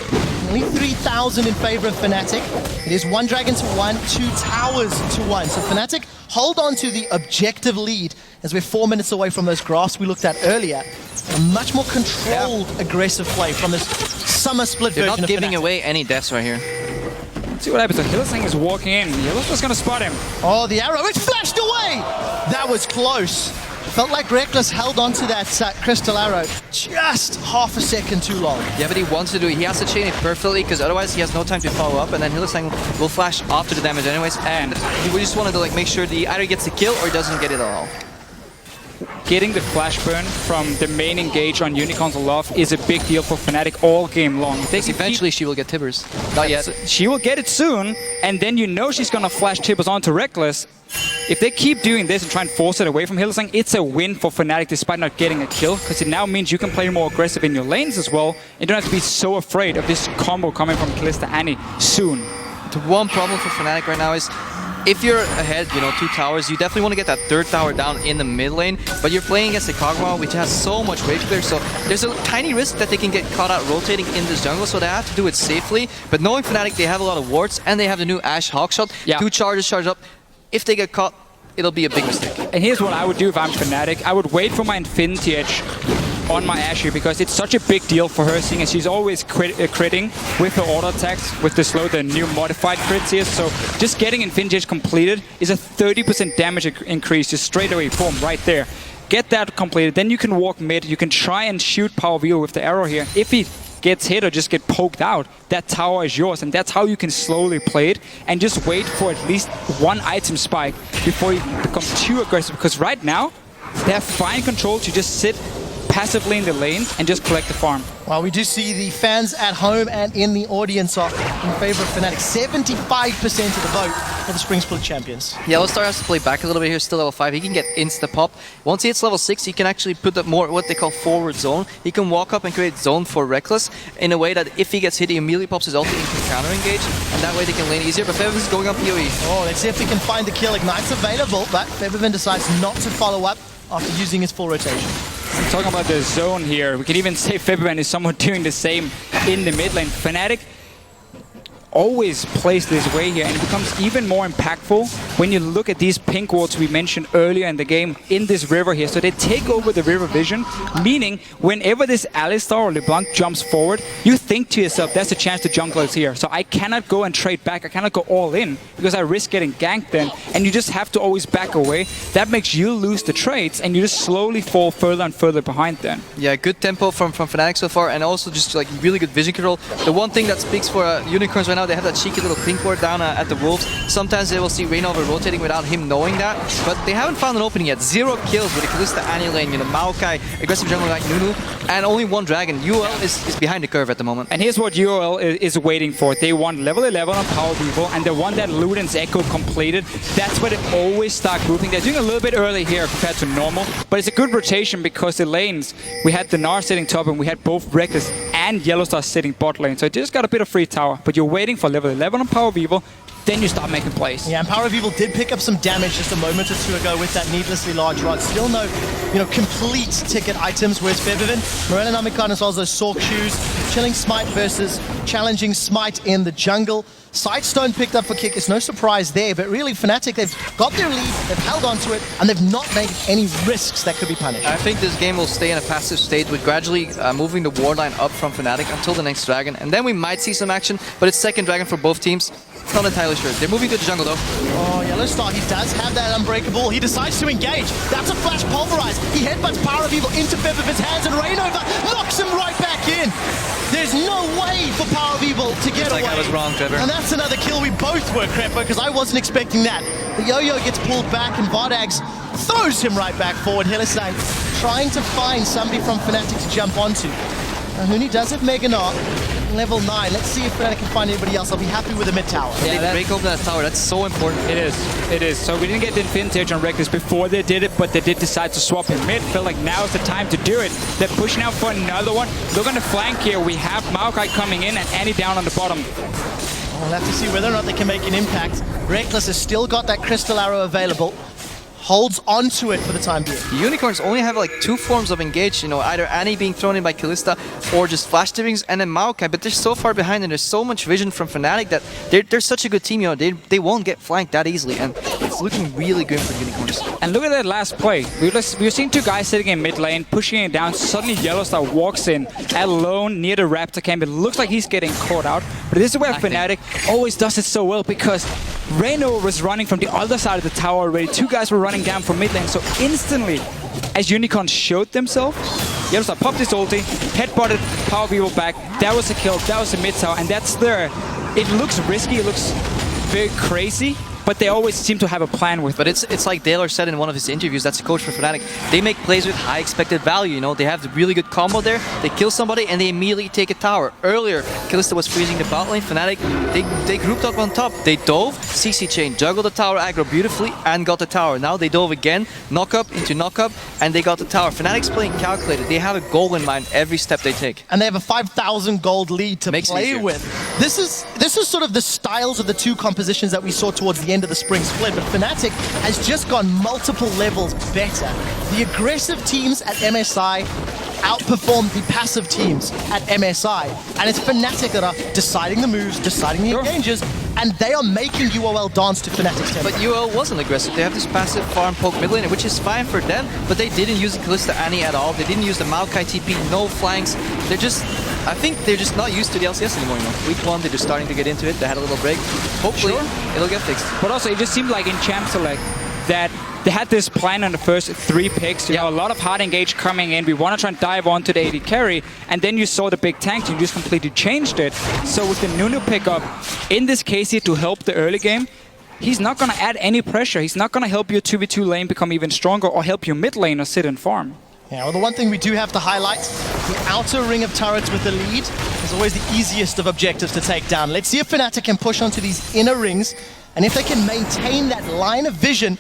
Only 3,000 in favor of Fnatic. It is 1 Dragon to 1, 2 Towers to 1. So Fnatic hold on to the objective lead as we're 4 minutes away from those graphs we looked at earlier. A much more controlled, aggressive play from this summer split They're version not of giving Fnatic. away any deaths right here. Let's see what happens. So Hillsing is walking in. Yellow's gonna spot him. Oh, the arrow, it's flashed away! That was close. Felt like Reckless held on to that crystal arrow just half a second too long. Yeah, but he wants to do it. He has to chain it perfectly because otherwise he has no time to follow up, and then Hillsang will flash after the damage anyways. And we just wanted to like make sure he either gets the kill or he doesn't get it at all. Getting the flash burn from the main engage on Unicorns Aloft is a big deal for Fnatic all game long. Eventually she will get Tibbers. Not yet. She will get it soon, and then you know she's gonna flash Tibbers onto Reckless. If they keep doing this and try and force it away from Hillsang, it's a win for Fnatic despite not getting a kill, because it now means you can play more aggressive in your lanes as well, and you don't have to be so afraid of this combo coming from Kalista Annie soon. The one problem for Fnatic right now is if you're ahead, 2 towers, you definitely want to get that 3rd tower down in the mid lane, but you're playing against a Kog'Maw which has so much wave clear, so there's a tiny risk that they can get caught out rotating in this jungle, so they have to do it safely. But knowing Fnatic, they have a lot of wards, and they have the new Ashe Hawkshot, 2 charges charge up. If they get caught, it'll be a big mistake. And here's what I would do if I'm Fnatic. I would wait for my Infinity Edge on my Ashe here, because it's such a big deal for her, seeing as she's always critting with her auto attacks, with the new modified crits here. So just getting Infinity Edge completed is a 30% damage increase just straight away, boom, right there. Get that completed, then you can walk mid, you can try and shoot Power Wheel with the arrow here. If he gets hit or just get poked out, that tower is yours, and that's how you can slowly play it and just wait for at least 1 item spike before you become too aggressive, because right now they have fine control to just sit passively in the lane and just collect the farm. Well, we do see the fans at home and in the audience are in favor of Fnatic. 75% of the vote for the Spring Split champions. Yellowstar has to play back a little bit here, still level 5. He can get insta-pop. Once he hits level 6, he can actually put up more what they call forward zone. He can walk up and create zone for Reckless in a way that if he gets hit, he immediately pops his ulti and can counter-engage, and that way they can lane easier. But Febiven is going on PoE. Oh, let's see if we can find the kill. Ignite's available, but Febiven decides not to follow up after using his full rotation. Talking about the zone here, we can even say Febiven is somewhat doing the same in the mid lane. Fnatic always plays this way here, and it becomes even more impactful when you look at these pink wards we mentioned earlier in the game in this river here. So they take over the river vision, meaning whenever this Alistar or LeBlanc jumps forward, you think to yourself, there's a chance the jungler is here. So I cannot go and trade back, I cannot go all in, because I risk getting ganked then, and you just have to always back away. That makes you lose the trades, and you just slowly fall further and further behind then. Yeah, good tempo from Fnatic so far, and also just like really good vision control. The one thing that speaks for Unicorns right now, they have that cheeky little pink ward down at the Wolves. Sometimes they will see Reignover rotating without him knowing that, but they haven't found an opening yet. 0 kills with the Kalista Annie lane, Maokai, aggressive jungle like Nunu, and only 1 dragon. UL is behind the curve at the moment. And here's what UL is waiting for. They want level 11 on Power People, and they want that Luden's Echo completed. That's where they always start grouping. They're doing a little bit early here compared to normal, but it's a good rotation because the lanes, we had the Gnar sitting top and we had both Reckless and Yellowstar sitting bot lane. So it just got a bit of free tower, but you're waiting for level 11 on Power of Evil, then you start making plays. Yeah, and Power of Evil did pick up some damage just a moment or two ago with that needlessly large rod. Still no, complete ticket items, whereas Febiven, Morello Namikan as well as those Sork shoes, chilling Smite versus challenging Smite in the jungle. Sidestone picked up for Kick, it's no surprise there, but really Fnatic, they've got their lead, they've held on to it, and they've not made any risks that could be punished. I think this game will stay in a passive state with gradually moving the ward line up from Fnatic until the next dragon, and then we might see some action, but it's second dragon for both teams. Not entirely sure. They're moving to the jungle though. Oh, Yellowstar, he does have that Unbreakable. He decides to engage. That's a flash pulverize. He headbutts Power of Evil into Febiven's hands, and Reignover knocks him right back in. There's no way for Power of Evil to get away. Like I was wrong, Trevor. And that's another kill we both were, Crepper, because I wasn't expecting that. The Yo-Yo gets pulled back, and Vardags throws him right back forward. Hillsang trying to find somebody from Fnatic to jump onto. Huni does it, Mega Gnar. Level 9. Let's see if Fnatic can find anybody else. I'll be happy with the mid tower. Yeah, they break open that tower. That's so important. It is. So we didn't get the Infinity Edge on Reckless before they did it, but they did decide to swap in mid. Felt like now is the time to do it. They're pushing out for another one. Look on the flank here. We have Maokai coming in and Annie down on the bottom. We'll have to see whether or not they can make an impact. Reckless has still got that crystal arrow available. holds on to it for the time being. The Unicorns only have like 2 forms of engage, you know, either Annie being thrown in by Kalista or just flash tippings and then Maokai, but they're so far behind and there's so much vision from Fnatic that they're such a good team, you know, they won't get flanked that easily, and it's looking really good for the Unicorns. And look at that last play. We were seeing 2 guys sitting in mid lane, pushing it down. Suddenly Yellowstar walks in alone near the Raptor camp. It looks like he's getting caught out, but this is where Fnatic always does it so well, because Reno was running from the other side of the tower already. 2 guys were running down from mid lane, so instantly, as Unicorns showed themselves, Yellowstar popped his ulti, headbutted Power Weevil back. That was a kill, that was a mid tower, and that's there. It looks risky, it looks very crazy, but they always seem to have a plan with it. But it's like Daylor said in one of his interviews, that's the coach for Fnatic, they make plays with high expected value, you know, they have the really good combo there, they kill somebody and they immediately take a tower. Earlier, Kalista was freezing the bot lane, Fnatic, they grouped up on top, they dove, CC chain, juggled the tower aggro beautifully and got the tower. Now they dove again, knock up into knock up, and they got the tower. Fnatic's playing calculated, they have a goal in mind every step they take. And they have a 5,000 gold lead to play with. This is sort of the styles of the 2 compositions that we saw towards the end of the spring split, but Fnatic has just gone multiple levels better. The aggressive teams at MSI outperform the passive teams at MSI, and it's Fnatic that are deciding the moves, deciding the engages, and they are making UOL dance to Fnatic's tempo. But UOL wasn't aggressive. They have this passive farm poke mid lane, which is fine for them, but they didn't use the Kalista Annie at all. They didn't use the Maokai TP, no flanks. I think they're just not used to the LCS anymore, you know. Week 1, they're just starting to get into it. They had a little break. Hopefully, it'll get fixed. But also, it just seemed like in Champ Select that they had this plan on the first 3 picks. You know, a lot of hard engage coming in. We want to try and dive onto the AD carry, and then you saw the big tank. You just completely changed it. So with the Nunu pickup, in this case here to help the early game, he's not going to add any pressure. He's not going to help your 2v2 lane become even stronger or help your mid lane or sit and farm. Yeah, well, the one thing we do have to highlight, the outer ring of turrets with the lead is always the easiest of objectives to take down. Let's see if Fnatic can push onto these inner rings, and if they can maintain that line of vision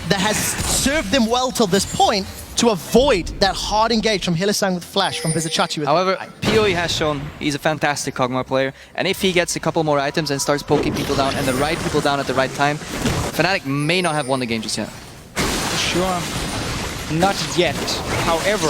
that has served them well till this point to avoid that hard engage from Hylissang with Flash, from Vizichachi with However, PoE has shown he's a fantastic Kog'Maw player, and if he gets a couple more items and starts poking people down and the right people down at the right time, Fnatic may not have won the game just yet. Sure. Not yet. However,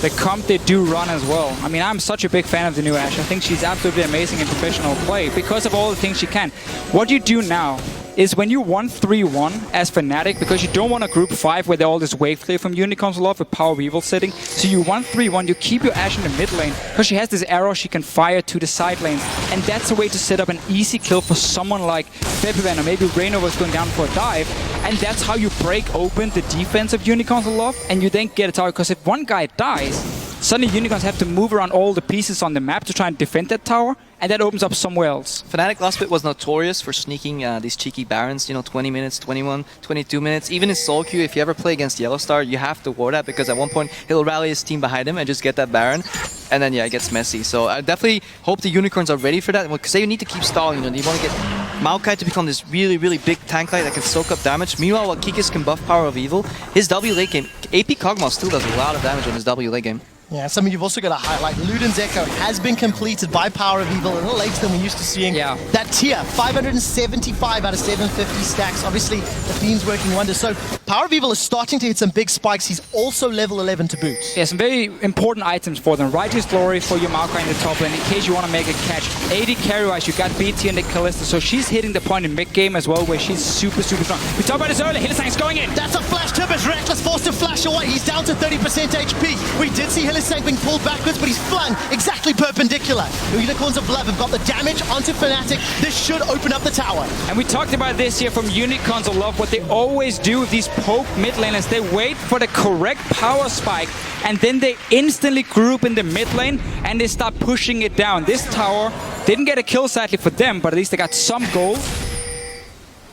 the comp they do run as well. I mean, I'm such a big fan of the new Ashe. I think she's absolutely amazing in professional play because of all the things she can. What you do now is when you 1-3-1 as Fnatic, because you don't want a group 5 where they're all this wave clear from Unicorns Love with Power Weevil sitting. So you 1-3-1, you keep your Ashe in the mid lane because she has this arrow she can fire to the side lanes. And that's a way to set up an easy kill for someone like Febivan, or maybe Reno was going down for a dive. And that's how you break open the defense of Unicorns Love, and you then get a tower. Because if one guy dies, suddenly Unicorns have to move around all the pieces on the map to try and defend that tower, and that opens up somewhere else. Fnatic last bit was notorious for sneaking these cheeky Barons, you know, 20 minutes, 21, 22 minutes. Even in solo queue, if you ever play against Yellowstar, you have to ward that, because at one point he'll rally his team behind him and just get that Baron, and then yeah, it gets messy. So I definitely hope the Unicorns are ready for that, because they need to keep stalling, you know, you want to get Maokai to become this really, really big tank light that can soak up damage. Meanwhile, while Kikis can buff Power of Evil, his W late game, AP Kog'Maw still does a lot of damage on his W late game. Yeah, something you've also got to highlight. Luden's Echo has been completed by Power of Evil a little later than we're used to seeing. Yeah. That tier, 575 out of 750 stacks. Obviously, the Fiend's working wonders. So Power of Evil is starting to hit some big spikes. He's also level 11 to boot. Yeah, some very important items for them. Righteous Glory for your Maokai in the top lane in case you want to make a catch. AD carry-wise, you got BT and the Kalista, so she's hitting the point in mid-game as well, where she's super, super strong. We talked about this earlier. Hylissang's going in. That's a flash tip as Reckless forced to flash away. He's down to 30% HP. We did see Hylissang being pulled backwards, but he's flung exactly perpendicular. The Unicorns of Love have got the damage onto Fnatic. This should open up the tower. And we talked about this here from Unicorns of Love. What they always do with these poke mid laners, they wait for the correct power spike, and then they instantly group in the mid lane, and they start pushing it down. This tower didn't get a kill, sadly, for them, but at least they got some gold.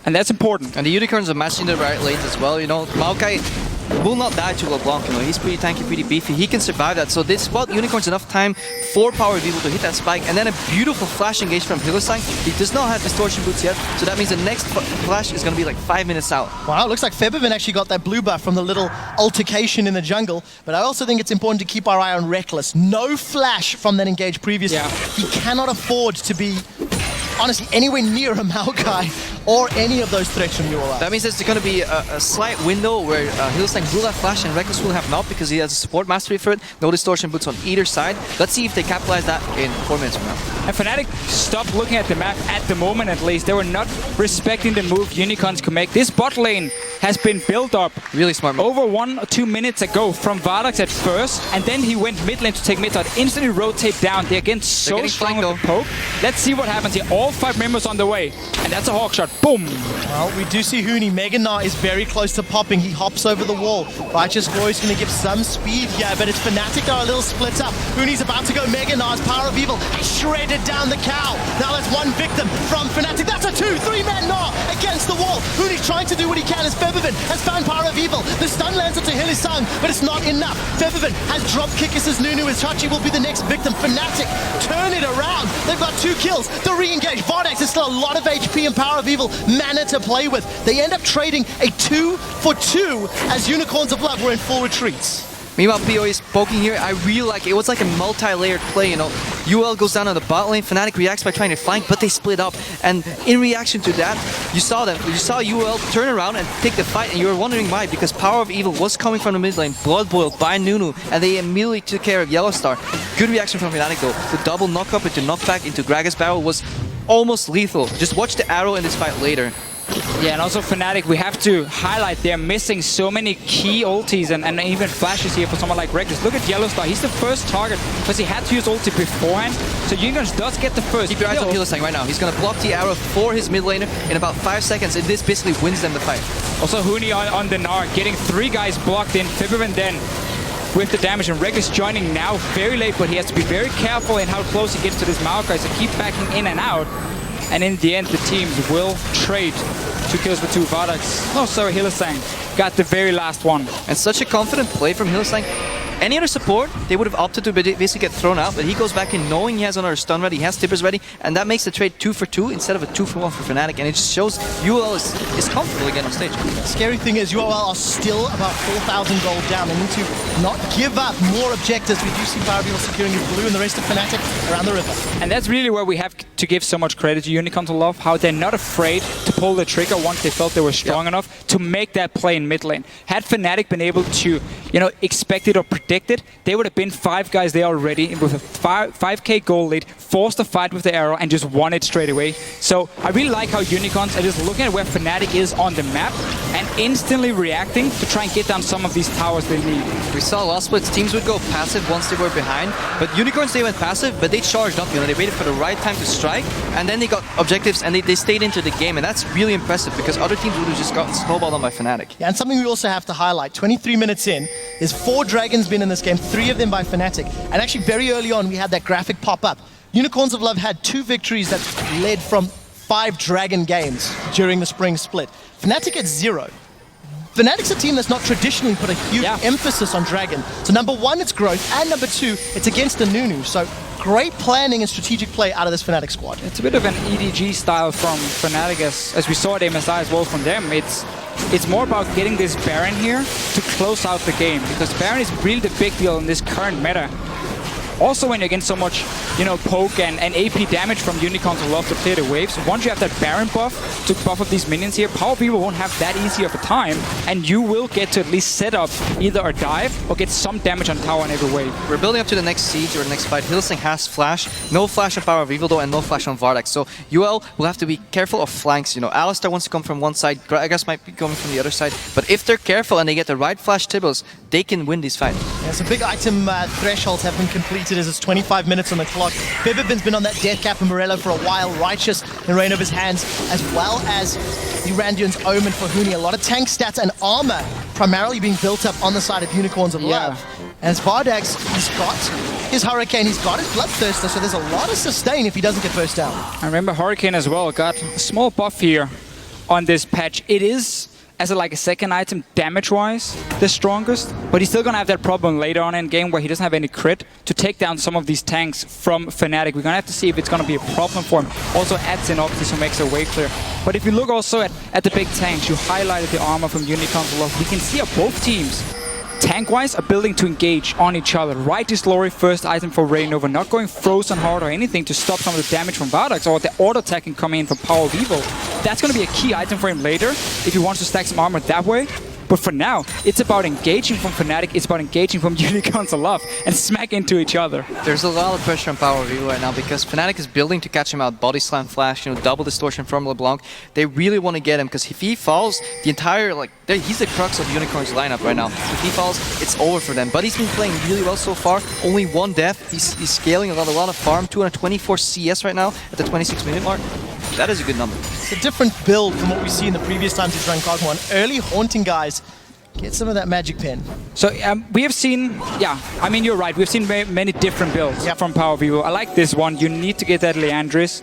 And that's important. And the Unicorns are matching the right late as well, you know. Maokai will not die to LeBlanc, you know, he's pretty tanky, pretty beefy, he can survive that. So this bought Unicorns enough time for Power of Evil to hit that spike, and then a beautiful flash engage from Hylissang. He does not have Distortion Boots yet, so that means the next flash is going to be like 5 minutes out. Wow, looks like Febivan actually got that blue buff from the little altercation in the jungle, but I also think it's important to keep our eye on Reckless. No flash from that engage previously. Yeah. He cannot afford to be, honestly, anywhere near a Maokai or any of those threats from UOL. That means there's going to be a slight window where Hillsang will have flash and Reckless will have not because he has a support mastery for it. No distortion boots on either side. Let's see if they capitalize that in 4 minutes from now. And Fnatic stopped looking at the map at the moment, at least. They were not respecting the move Unicorns could make. This bot lane has been built up really smart move. Over 1 or 2 minutes ago from Vardax at first, and then he went mid lane to take mid, instantly rotate down. They're again so strong with the poke. Let's see what happens here. All 5 members on the way, and that's a hawk shot. Boom! Well, we do see Huni. Mega Gnar is very close to popping. He hops over the wall. Righteous Glory is going to give some speed here, but it's Fnatic are a little split up. Huni's about to go. Mega Gnar's Power of Evil has shredded down the cow. Now that's 1 victim from Fnatic. That's a 2-3-man Gnar against the wall. Huni's trying to do what he can as Feathervin has found Power of Evil. The stun lands onto Hylissang, but it's not enough. Feathervin has dropped Kikis' Nunu as Chachi will be the next victim. Fnatic turn it around. They've got 2 kills. The re-engage. Vardax has still a lot of HP and Power of Evil mana to play with. They end up trading a 2-for-2 as Unicorns of Love were in full retreats. Meanwhile, PO is poking here. I really like it. It was like a multi-layered play, you know. UL goes down on the bot lane. Fnatic reacts by trying to flank, but they split up. And in reaction to that, you saw them. You saw UL turn around and take the fight, and you were wondering why. Because Power of Evil was coming from the mid lane, blood boiled by Nunu, and they immediately took care of Yellowstar. Good reaction from Fnatic though. The double knock-up into knockback into Gragas barrel was almost lethal. Just watch the arrow in this fight later. Yeah, and also Fnatic, we have to highlight they're missing so many key ultis and even flashes here for someone like Reckless. Look at Yellowstar, he's the first target because he had to use ulti beforehand. So Unicorns does get the first Keep your eyes on Hylissang right now. He's going to block the arrow for his mid laner in about 5 seconds, and this basically wins them the fight. Also Huni on the Gnar, getting 3 guys blocked in. Feathervin then with the damage, and Reckless joining now very late, but he has to be very careful in how close he gets to this Maokai, so keep backing in and out. And in the end, the teams will trade 2 kills for 2. Vardax, no sorry, Hylissang got the very last one. And such a confident play from Hylissang. Any other support, they would have opted to basically get thrown out, but he goes back in knowing he has another stun ready, he has tippers ready, and that makes the trade 2 for 2 instead of a 2 for 1 for Fnatic, and it just shows UL is comfortable again on stage. The scary thing is UOL are still about 4,000 gold down. They need to not give up more objectives. We do see Power of Evil securing his blue and the rest of Fnatic around the river. And that's really where we have to give so much credit to Unicorns of Love, how they're not afraid to pull the trigger once they felt they were strong enough to make that play in mid lane. Had Fnatic been able to, you know, expect it or predict it, they would have been 5 guys there already with a 5k goal lead, forced a fight with the arrow and just won it straight away. So I really like how Unicorns are just looking at where Fnatic is on the map and instantly reacting to try and get down some of these towers they need. We saw last splits, teams would go passive once they were behind, but Unicorns, they went passive, but they charged up, you know, they waited for the right time to strike, and then they got objectives and they stayed into the game, and that's really impressive because other teams would have just gotten snowballed on by Fnatic. Yeah, and something we also have to highlight, 23 minutes in, there's 4 dragons been in this game, 3 of them by Fnatic, and actually very early on we had that graphic pop up. Unicorns of Love had 2 victories that led from 5 dragon games during the spring split. Fnatic at 0. Fnatic's a team that's not traditionally put a huge emphasis on Dragon. So number 1, it's growth, and number 2, it's against the Nunu. So great planning and strategic play out of this Fnatic squad. It's a bit of an EDG style from Fnatic, as we saw at MSI as well from them. It's more about getting this Baron here to close out the game, because Baron is really the big deal in this current meta. Also, when you're getting so much, you know, poke and AP damage from Unicorns of Love to clear the waves, once you have that Baron buff to buff up these minions here, Power People won't have that easy of a time, and you will get to at least set up either a dive or get some damage on tower in every way. We're building up to the next siege or the next fight. Hylissang has flash, no flash on Power of Evil though, and no flash on Vardax. So UL will have to be careful of flanks. You know, Alistar wants to come from one side, Gragas might be coming from the other side, but if they're careful and they get the right flash tibbles, they can win this fight. Yeah, so big item thresholds have been completed as it's 25 minutes on the clock. Feathervin's been on that death cap and Morello for a while. Righteous in Reign of his hands, as well as the Randuin's Omen for Huni. A lot of tank stats and armor primarily being built up on the side of Unicorns of Love. And as Vardax, he's got his Hurricane, he's got his Bloodthirster, so there's a lot of sustain if he doesn't get first down. I remember Hurricane as well got a small buff here on this patch. It is, as a second item, damage-wise, the strongest, but he's still gonna have that problem later on in game where he doesn't have any crit to take down some of these tanks from Fnatic. We're gonna have to see if it's gonna be a problem for him. Also adds in obviously, so makes it way clear. But if you look also at the big tanks, you highlighted the armor from Unicorns of Love. We can see how both teams tank-wise, are building to engage on each other. Righteous Glory, first item for Rainova, not going frozen hard or anything to stop some of the damage from Vardax or the auto-attacking coming in from Power of Evil. That's going to be a key item for him later if he wants to stack some armor that way. But for now, it's about engaging from Fnatic, it's about engaging from Unicorns Aloft and smack into each other. There's a lot of pressure on Power of Evil right now because Fnatic is building to catch him out. Body Slam Flash, double distortion from LeBlanc. They really want to get him because if he falls, the entire, he's the crux of Unicorns lineup right now. If he falls, it's over for them. But he's been playing really well so far. Only 1 death. He's scaling a lot of farm. 224 CS right now at the 26-minute mark. That is a good number. It's a different build from what we see in the previous times he's run Kog'Maw. And early haunting guys get some of that magic pen. So we have seen, I mean, you're right. We've seen many different builds from Power of Evil. I like this one. You need to get that Leandris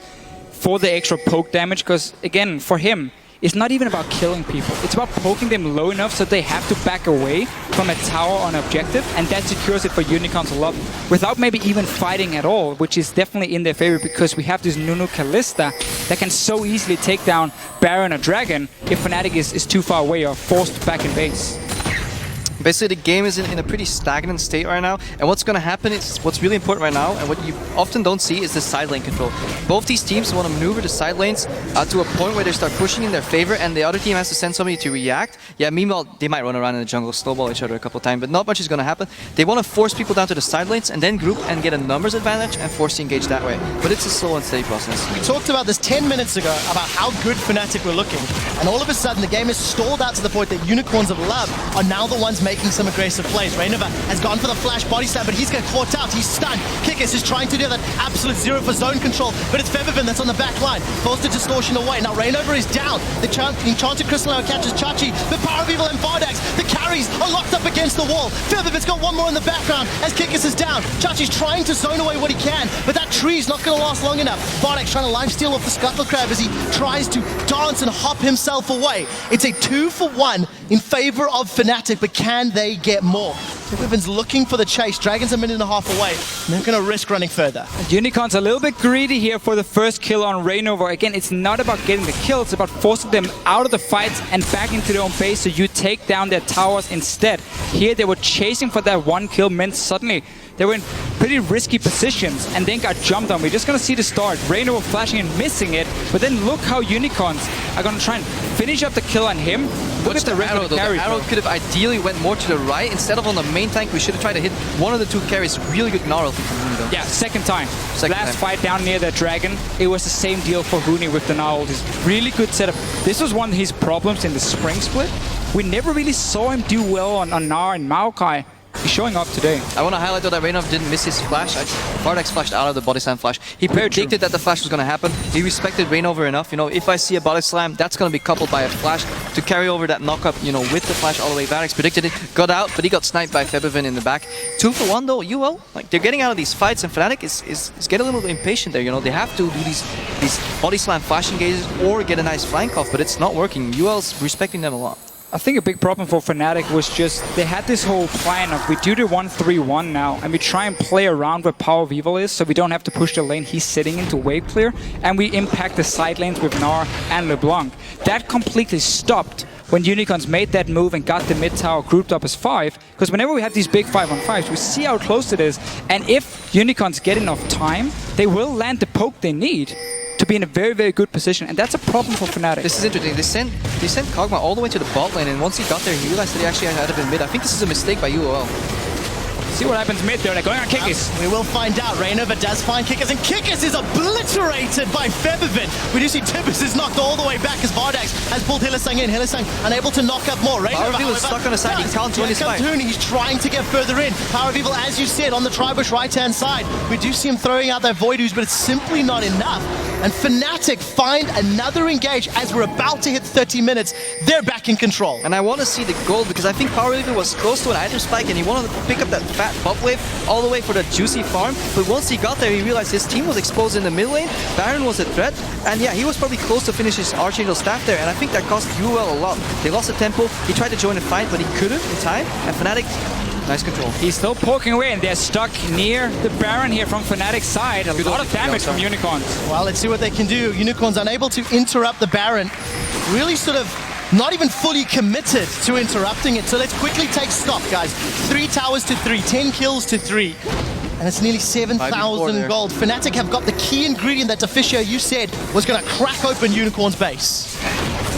for the extra poke damage because, again, for him, it's not even about killing people. It's about poking them low enough so they have to back away from a tower on objective, and that secures it for Unicorns Aloft without maybe even fighting at all, which is definitely in their favor because we have this Nunu Kalista that can so easily take down Baron or Dragon if Fnatic is too far away or forced back in base. Basically, the game is in a pretty stagnant state right now, and what's going to happen is what's really important right now, and what you often don't see is the side lane control. Both these teams want to maneuver the side lanes to a point where they start pushing in their favor, and the other team has to send somebody to react. Yeah, meanwhile, they might run around in the jungle, snowball each other a couple of times, but not much is going to happen. They want to force people down to the side lanes and then group and get a numbers advantage and force to engage that way. But it's a slow and steady process. We talked about this 10 minutes ago about how good Fnatic were looking, and all of a sudden the game is stalled out to the point that Unicorns of Love are now the ones making some aggressive plays. Rainova has gone for the flash body slam, but he's getting caught out. He's stunned. Kikis is trying to do that absolute zero for zone control, but it's Febiven that's on the back line. Forced the distortion away. Now Rainova is down. The Enchanted Crystal now catches Chachi, but Power of Evil and Vardax, the carries are locked up against the wall. Febiven's got one more in the background as Kikis is down. Chachi's trying to zone away what he can, but that tree's not going to last long enough. Vardax trying to lifesteal off the Scuttle Crab as he tries to dance and hop himself away. It's a 2-for-1 in favor of Fnatic, but can they get more? Febiven's looking for the chase. Dragon's a minute and a half away. They're going to risk running further. Unicorns a little bit greedy here for the first kill on Rainova. Again, it's not about getting the kill, it's about forcing them out of the fights and back into their own base so you take down their towers instead. Here they were chasing for that 1 kill, meant suddenly they were in pretty risky positions and then got jumped on. We're just going to see the start. Rainova flashing and missing it, but then look how Unicorns are going to try and finish up the kill on him. Look at the arrow, the carry. The arrow could have ideally went more to the right. Instead of on the main tank, we should have tried to hit one of the 2 carries. Really good gnarl from Huni though. Yeah, second time. Last fight down near the Dragon, it was the same deal for Huni with the gnarl. This really good setup. This was one of his problems in the spring split. We never really saw him do well on Gnar and Maokai. He's showing up today. I want to highlight though that Rainov didn't miss his flash. Vardax flashed out of the body slam flash. He predicted that the flash was going to happen. He respected Rainover enough. If I see a body slam, that's going to be coupled by a flash to carry over that knockup, with the flash all the way. Vardax predicted it, got out, but he got sniped by Febiven in the back. 2-for-1 though, UL, they're getting out of these fights, and Fnatic is getting a little impatient there. They have to do these body slam flash engages or get a nice flank off, but it's not working. UL's respecting them a lot. I think a big problem for Fnatic was just they had this whole plan of we do the 1-3-1 now and we try and play around where Power of Evil is so we don't have to push the lane he's sitting into wave clear, and we impact the side lanes with Gnar and LeBlanc. That completely stopped when Unicorns made that move and got the mid tower grouped up as 5, because whenever we have these big 5-on-5s, we see how close it is, and if Unicorns get enough time, they will land the poke they need to be in a very, very good position, and that's a problem for Fnatic. This is interesting. They sent Kog'Maw all the way to the bot lane, and once he got there, he realized that he actually had to be mid. I think this is a mistake by UOL. See what happens mid there. They're going on Kikis. We will find out. Rainova does find Kikis, and Kikis is obliterated by Febiven. We do see Tibbers is knocked all the way back as Vardax has pulled Hylissang in. Hylissang unable to knock up more. Power of Evil is stuck on the side. He can't join his fight. He's trying to get further in. Power of Evil, as you said, on the Tribush right-hand side. We do see him throwing out their Void Ooze, but it's simply not enough. And Fnatic find another engage as we're about to hit 30 minutes. They're back in control. And I want to see the gold because I think Power of Evil was close to an item spike and he wanted to pick up that fat buff wave all the way for the juicy farm. But once he got there, he realized his team was exposed in the mid lane. Baron was a threat. And yeah, he was probably close to finish his Archangel staff there. And I think that cost UL a lot. They lost the tempo. He tried to join the fight, but he couldn't in time. And Fnatic, nice control. He's still poking away, and they're stuck near the Baron here from Fnatic's side. A lot of damage from Unicorns. Well, let's see what they can do. Unicorns unable to interrupt the Baron. Really sort of not even fully committed to interrupting it. So let's quickly take stock, guys. 3 towers to 3, 10 kills to 3. And it's nearly 7,000 gold. Fnatic have got the key ingredient that Deficio, you said, was going to crack open Unicorn's base.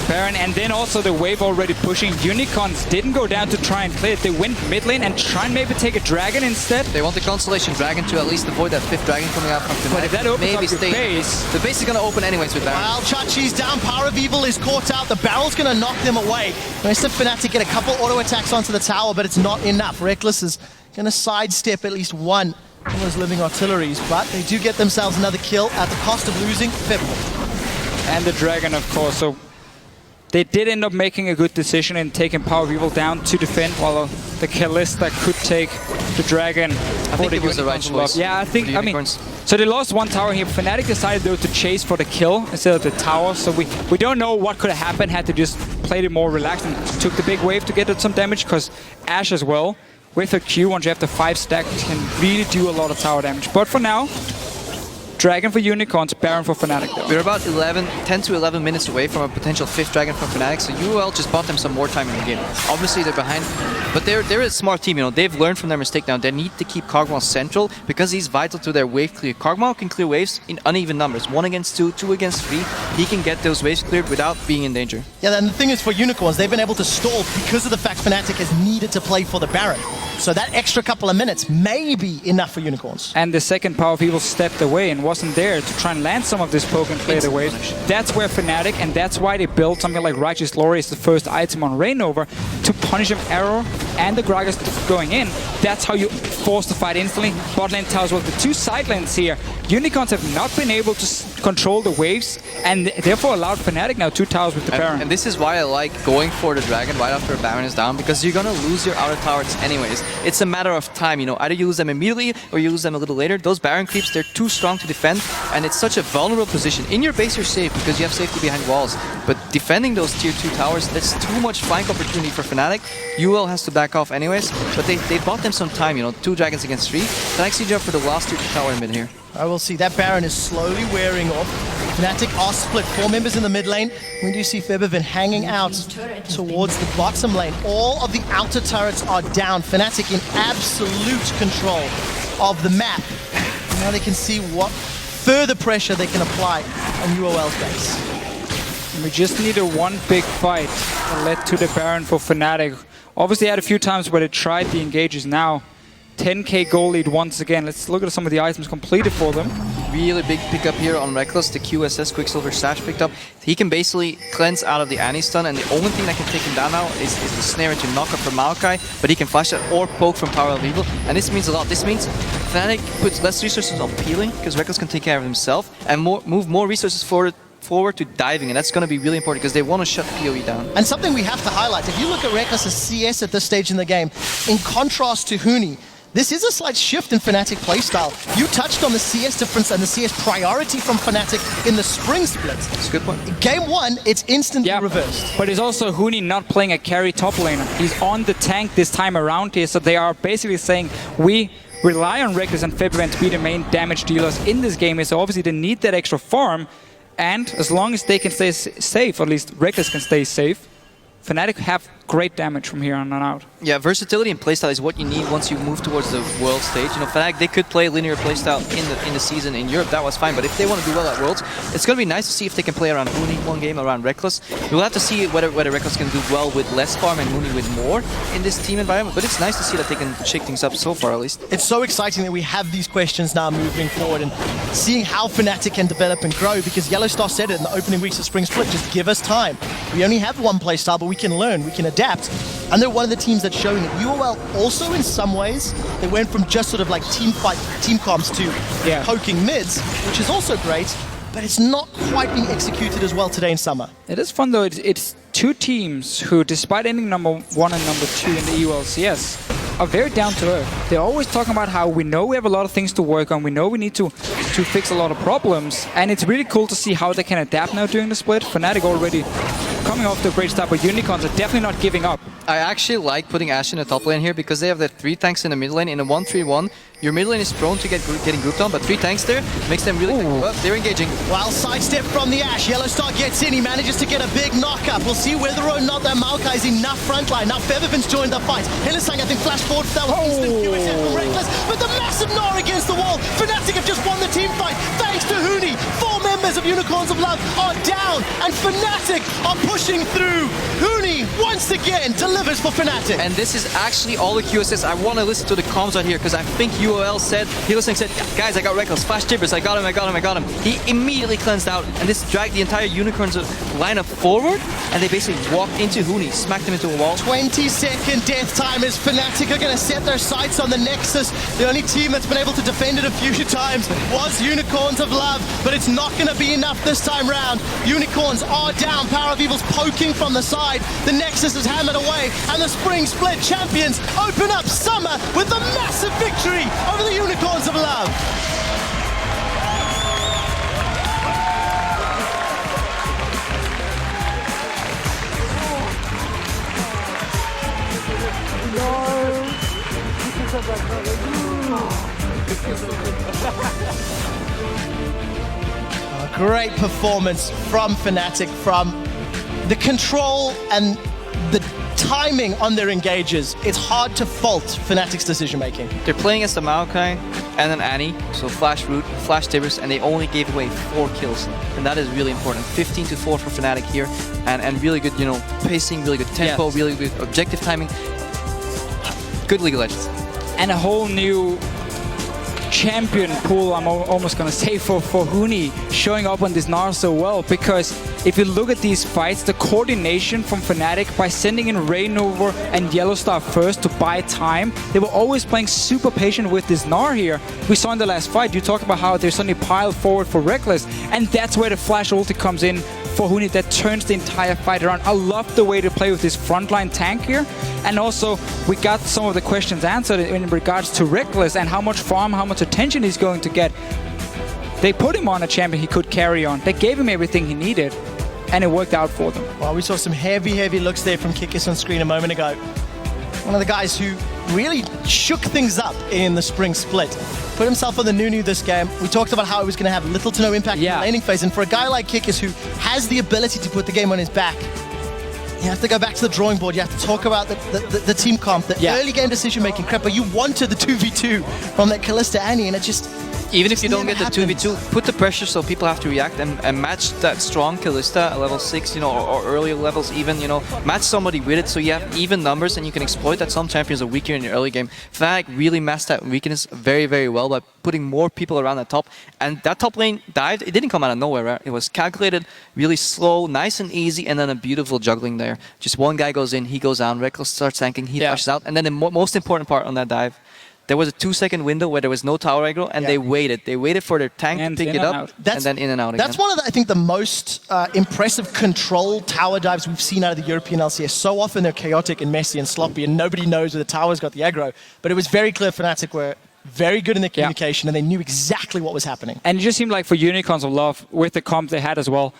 Baron, and then also the wave already pushing. Unicorns didn't go down to try and play it. They went mid lane and try and maybe take a dragon instead. They want the Constellation Dragon to at least avoid that 5th dragon coming out from Fnatic. But if that opens maybe up your base... The base is going to open anyways with Baron. Well, Chachi's down. Power of Evil is caught out. The barrel's going to knock them away. Rest of Fnatic get a couple auto attacks onto the tower, but it's not enough. Reckless is going to sidestep at least one of those living artilleries, but they do get themselves another kill at the cost of losing Fibble. And the dragon, of course. So they did end up making a good decision in taking Power of Evil down to defend, while the Kalista could take the dragon. I think it was the right choice. Yeah, I think, I mean, so they lost one tower here. Fnatic decided though to chase for the kill instead of the tower, so we don't know what could have happened had they just played it more relaxed and took the big wave to get some damage, because Ashe as well, with her Q, once you have the 5 stack, can really do a lot of tower damage. But for now, Dragon for Unicorns, Baron for Fnatic though. We're about 10 to 11 minutes away from a potential 5th dragon from Fnatic, so UOL just bought them some more time in the game. Obviously they're behind, but they're a smart team, you know, they've learned from their mistake now. They need to keep Kog'Maw central because he's vital to their wave clear. Kog'Maw can clear waves in uneven numbers, 1 against 2, 2 against 3. He can get those waves cleared without being in danger. Yeah, and the thing is for Unicorns, they've been able to stall because of the fact Fnatic has needed to play for the Baron. So that extra couple of minutes may be enough for Unicorns. And the second Power of Evil stepped away and wasn't there to try and land some of this poke and play the waves. That's where Fnatic, and that's why they built something like Righteous Glory as the first item on Reignover to punish him Arrow and the Gragas going in. That's how you force the fight instantly. Bot lane towers, well, the 2 side lanes here, Unicorns have not been able to control the waves, and therefore allowed Fnatic now 2 towers with the Baron. And this is why I like going for the dragon right after a Baron is down, because you're gonna lose your outer towers anyways. It's a matter of time, you know, either you lose them immediately or you lose them a little later. Those Baron creeps, they're too strong to defend, and it's such a vulnerable position. In your base you're safe because you have safety behind walls, but defending those tier 2 towers, that's too much flank opportunity for Fnatic. UL has to back off anyways, but they bought them some time, you know, 2 dragons against 3. Fnatic siege up for the last 2 tower in mid here. I will see that Baron is slowly wearing off. Fnatic are split, 4 members in the mid lane. We do see Febiven hanging out towards the bottom lane. All of the outer turrets are down. Fnatic in absolute control of the map. Now they can see what further pressure they can apply on UOL's base. We just needed one big fight that led to the Baron for Fnatic. Obviously had a few times where they tried the engages. Now 10k goal lead once again. Let's look at some of the items completed for them. Really big pickup here on Reckless. The QSS Quicksilver Sash picked up. He can basically cleanse out of the Annie stun, and the only thing that can take him down now is the snare into knock up from Maokai, but he can flash that or poke from Power of Evil, and this means a lot. This means Fnatic puts less resources on peeling, because Reckless can take care of himself, and move more resources forward to diving, and that's going to be really important because they want to shut PoE down. And something we have to highlight, if you look at Reckless's CS at this stage in the game, in contrast to Huni, this is a slight shift in Fnatic playstyle. You touched on the CS difference and the CS priority from Fnatic in the spring split. That's a good point. Game 1, it's instantly reversed. But it's also Huni not playing a carry top laner. He's on the tank this time around here, so they are basically saying, we rely on Reckless and Febiven to be the main damage dealers in this game, so obviously they need that extra farm, and as long as they can stay safe, or at least Reckless can stay safe, Fnatic have great damage from here on out. Yeah, versatility and playstyle is what you need once you move towards the world stage. You know, Fnatic, they could play linear playstyle in the season in Europe, that was fine, but if they want to do well at Worlds, it's going to be nice to see if they can play around Huni one game, around Reckless. We'll have to see whether Reckless can do well with less farm and Huni with more in this team environment, but it's nice to see that they can shake things up so far at least. It's so exciting that we have these questions now moving forward and seeing how Fnatic can develop and grow, because Yellowstar said it in the opening weeks of Spring Split, just give us time. We only have one playstyle, but we can learn, we can adapt. And they're one of the teams that's showing it. UOL also, in some ways, they went from just sort of like team comps to poking mids, which is also great, but it's not quite being executed as well today in summer. It is fun though. It's 2 teams who, despite ending number 1 and number 2 in the EULCS, are very down to earth. They're always talking about how we know we have a lot of things to work on. We know we need to fix a lot of problems. And it's really cool to see how they can adapt now during the split. Fnatic already coming off to a great start, but Unicorns are definitely not giving up. I actually like putting Ashe in the top lane here because they have the 3 tanks in the mid lane. In a 1-3-1, your mid lane is prone to getting grouped on, but 3 tanks there makes them really quick. Well, they're engaging. Well, sidestep from the Ashe. Yellowstar gets in. He manages to get a big knock-up. We'll see whether or not that Maokai is enough frontline. Now Featherfin's joined the fight. Hylissang, I think, flashed forward for that one. Instant QSF from Reckless, but the massive Gnar against the wall. Fnatic have just won the team fight thanks to Huni. 4 members of Unicorns of Love are down, and Fnatic are pushing through. Huni, once again, delivers for Fnatic. And this is actually all the QSS. I want to listen to the comms right here because I think UOL said, Hylissang said, guys, I got Reckless, flash Tibbers, I got him. He immediately cleansed out, and this dragged the entire Unicorns lineup forward, and they basically walked into Huni, smacked him into a wall. 20-second death time as Fnatic are going to set their sights on the Nexus. The only team that's been able to defend it a few times was Unicorns of Love, but it's not going to be enough this time round. Unicorns are down, Power of Evil's poking from the side, the Nexus is hammered away, and the Spring Split champions open up Summer with a massive victory over the Unicorns of Love. A great performance from Fnatic, from the control and the timing on their engages. It's hard to fault Fnatic's decision making. They're playing as the Maokai and an Annie, so flash root, flash Tibbers, and they only gave away 4 kills, and that is really important. 15-4 for Fnatic here, and really good, pacing, really good tempo, really good objective timing. Good League of Legends. And a whole new champion pool, I'm almost gonna say, for Huni showing up on this Gnar so well, because if you look at these fights, the coordination from Fnatic by sending in Rainover and Yellowstar first to buy time, they were always playing super patient with this Gnar here. We saw in the last fight, you talked about how they suddenly piled forward for Reckless, and that's where the flash ulti comes in for Huni that turns the entire fight around. I love the way to play with this frontline tank here, and also we got some of the questions answered in regards to Reckless and how much farm, how much attention he's going to get. They put him on a champion he could carry on. They gave him everything he needed, and it worked out for them. Well, we saw some heavy looks there from Kikis on screen a moment ago. One of the guys who really shook things up in the Spring Split. Put himself on the Nunu this game. We talked about how it was going to have little to no impact in the laning phase, and for a guy like Kikis who has the ability to put the game on his back, you have to go back to the drawing board. You have to talk about the team comp, the early game decision making. Crepper, you wanted the 2v2 from that Kalista Annie, and it just... Even if you don't get the 2v2, put the pressure so people have to react and match that strong Kalista at level 6, or earlier levels even, match somebody with it so you have even numbers and you can exploit that some champions are weaker in the early game. Fnatic really masked that weakness very, very well by putting more people around the top. And that top lane died. It didn't come out of nowhere, right? It was calculated, really slow, nice and easy, and then a beautiful juggling there. Just one guy goes in, he goes down, Reckless starts tanking, he flashes out. And then the most important part on that dive, there was a 2-second window where there was no tower aggro, and they waited. They waited for their tank to pick it up, and then in and out again. That's one of, I think, the most impressive control tower dives we've seen out of the European LCS. So often they're chaotic and messy and sloppy, and nobody knows where the tower's got the aggro. But it was very clear Fnatic were very good in their communication, and they knew exactly what was happening. And it just seemed like for Unicorns of Love, with the comp they had as well,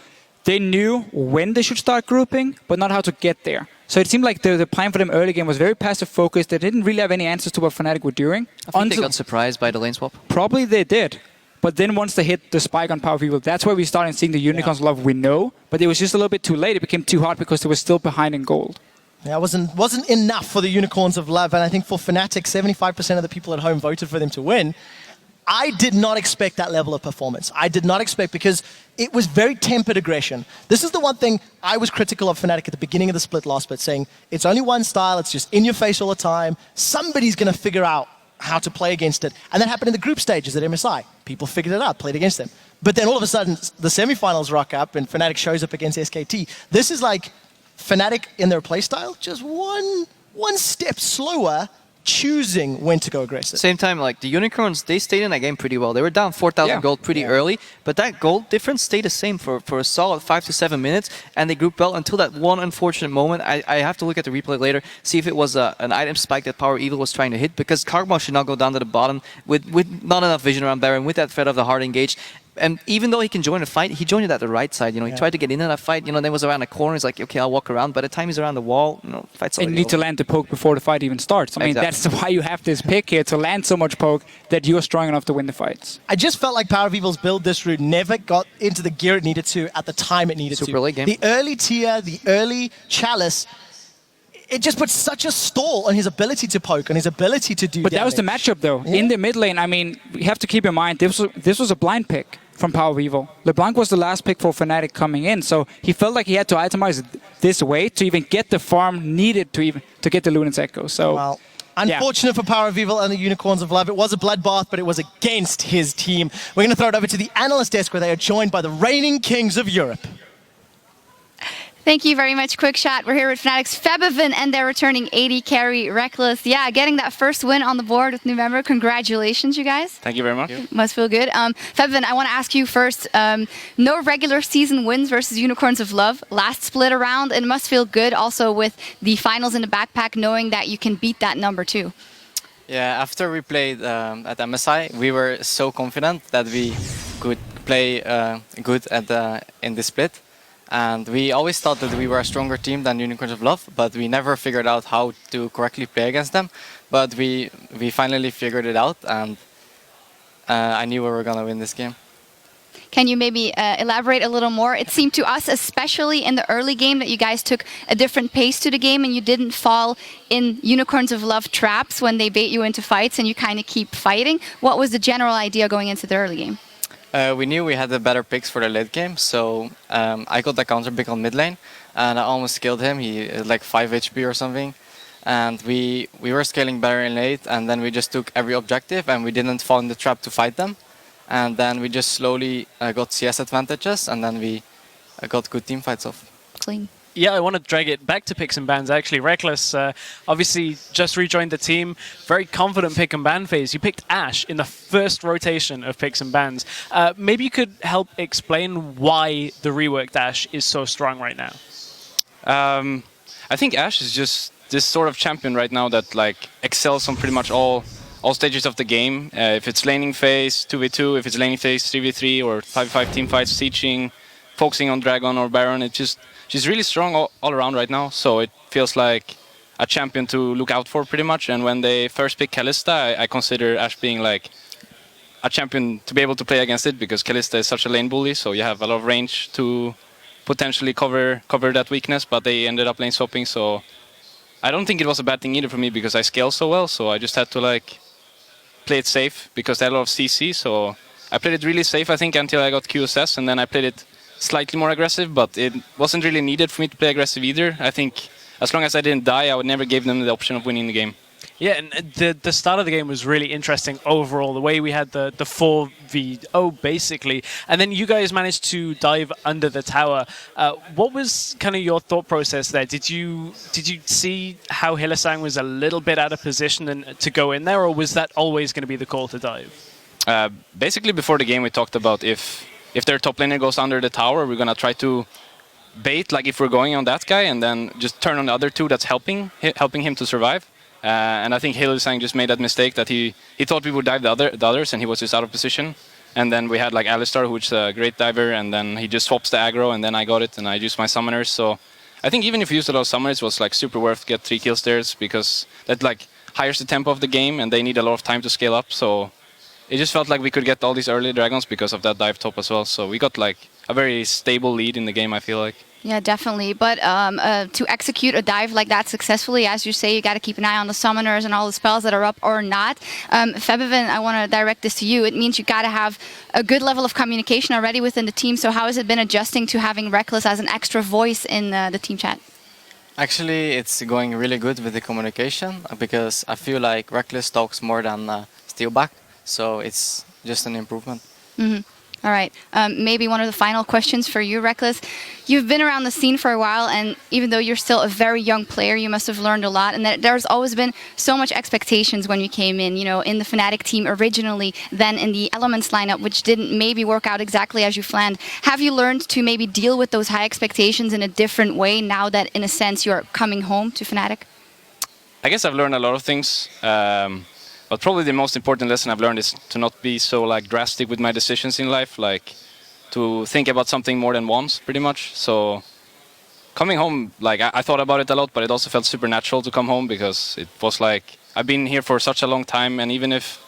they knew when they should start grouping, but not how to get there. So it seemed like the plan for them early game was very passive focused. They didn't really have any answers to what Fnatic were doing. I think they got surprised by the lane swap. Probably they did. But then once they hit the spike on Power of Evil, that's where we started seeing the Unicorns of Love we know. But it was just a little bit too late. It became too hard because they were still behind in gold. Yeah, it wasn't enough for the Unicorns of Love. And I think for Fnatic, 75% of the people at home voted for them to win. I did not expect that level of performance. I did not expect, because it was very tempered aggression. This is the one thing I was critical of Fnatic at the beginning of the split last split, saying it's only one style, it's just in your face all the time. Somebody's going to figure out how to play against it. And that happened in the group stages at MSI. People figured it out, played against them. But then all of a sudden, the semifinals rock up and Fnatic shows up against SKT. This is like Fnatic in their playstyle, just one step slower choosing when to go aggressive. Same time, like the Unicorns, they stayed in that game pretty well. They were down 4,000 gold pretty early, but that gold difference stayed the same for a solid 5 to 7 minutes, and they grouped well until that one unfortunate moment. I have to look at the replay later, see if it was an item spike that Power Evil was trying to hit, because Kargma should not go down to the bottom with not enough vision around Baron, with that threat of the hard engage. And even though he can join a fight, he joined it at the right side. He tried to get into that fight. Then was around a corner. He's like, okay, I'll walk around. By the time he's around the wall, fight's already And you need to over. land the poke before the fight even starts. I mean, that's why you have this pick here, to land so much poke that you're strong enough to win the fights. I just felt like Power of Evil's build this route never got into the gear it needed to at the time it needed Super to. late game. The early tier, the early chalice, it just put such a stall on his ability to poke, on his ability to do But that was the damage. matchup, though. In the mid lane, I mean, you have to keep in mind, this was a blind pick from Power of Evil. LeBlanc was the last pick for Fnatic coming in, so he felt like he had to itemize it this way to even get the farm needed to get the Luna's Echo. So, well, unfortunate for Power of Evil and the Unicorns of Love. It was a bloodbath, but it was against his team. We're going to throw it over to the analyst desk, where they are joined by the reigning kings of Europe. Thank you very much, Quick Shot. We're here with Fnatic's Febiven, and they're returning 80 carry Reckless. Yeah, getting that first win on the board with November. Congratulations, you guys. Thank you very much. Must feel good. Febiven, I want to ask you first, no regular season wins versus Unicorns of Love. Last split around, it must feel good also with the finals in the backpack, knowing that you can beat that number too. Yeah, after we played at MSI, we were so confident that we could play good in the split. And we always thought that we were a stronger team than Unicorns of Love, but we never figured out how to correctly play against them. But we finally figured it out, and I knew we were going to win this game. Can you maybe elaborate a little more? It seemed to us, especially in the early game, that you guys took a different pace to the game and you didn't fall in Unicorns of Love traps when they bait you into fights and you kind of keep fighting. What was the general idea going into the early game? We knew we had the better picks for the late game, so I got the counter pick on mid lane, and I almost killed him. He had like 5 HP or something, and we were scaling better in late, and then we just took every objective, and we didn't fall in the trap to fight them, and then we just slowly got CS advantages, and then we got good team fights off. Clean. Yeah, I want to drag it back to picks and bans, actually. Reckless, obviously just rejoined the team. Very confident pick and ban phase. You picked Ashe in the first rotation of picks and bans. Maybe you could help explain why the reworked Ashe is so strong right now. I think Ashe is just this sort of champion right now that like excels on pretty much all stages of the game. If it's laning phase, 2v2, if it's laning phase, 3v3, or 5v5 team fights, sieging, focusing on Dragon or Baron, she's really strong all around right now, so it feels like a champion to look out for pretty much. And when they first picked Kalista, I consider Ashe being like a champion to be able to play against it, because Kalista is such a lane bully, so you have a lot of range to potentially cover that weakness, but they ended up lane swapping, so I don't think it was a bad thing either for me, because I scale so well, so I just had to like play it safe, because they had a lot of CC, so I played it really safe, I think, until I got QSS, and then I played it slightly more aggressive, but it wasn't really needed for me to play aggressive either. I think as long as I didn't die, I would never give them the option of winning the game. Yeah, and the start of the game was really interesting overall, the way we had the 4v0 basically, and then you guys managed to dive under the tower. What was kind of your thought process there? Did you see how Hylissang was a little bit out of position and to go in there, or was that always going to be the call to dive? Basically before the game we talked about if their top laner goes under the tower, we're going to try to bait, like if we're going on that guy, and then just turn on the other two that's helping him to survive. And I think Hylissang just made that mistake that he thought we would dive the others, and he was just out of position. And then we had like Alistar, who's a great diver, and then he just swaps the aggro, and then I got it, and I used my summoners. So I think even if you used a lot of summoners, it was like super worth to get 3 kills there, because that like hires the tempo of the game, and they need a lot of time to scale up. So it just felt like we could get all these early dragons because of that dive top as well. So we got like a very stable lead in the game, I feel like. Yeah, definitely. But to execute a dive like that successfully, as you say, you got to keep an eye on the summoners and all the spells that are up or not. Febiven, I want to direct this to you. It means you got to have a good level of communication already within the team. So how has it been adjusting to having Reckless as an extra voice in the team chat? Actually, it's going really good with the communication, because I feel like Reckless talks more than Steelback, so it's just an improvement. Mm-hmm. All right, maybe one of the final questions for you, Reckless. You've been around the scene for a while, and even though you're still a very young player, you must have learned a lot, and there's always been so much expectations when you came in, you know, in the Fnatic team originally, then in the Elements lineup, which didn't maybe work out exactly as you planned. Have you learned to maybe deal with those high expectations in a different way now that, in a sense, you're coming home to Fnatic? I guess I've learned a lot of things. But probably the most important lesson I've learned is to not be so like drastic with my decisions in life, like to think about something more than once, pretty much. So coming home, like I thought about it a lot, but it also felt super natural to come home because it was like I've been here for such a long time, and even if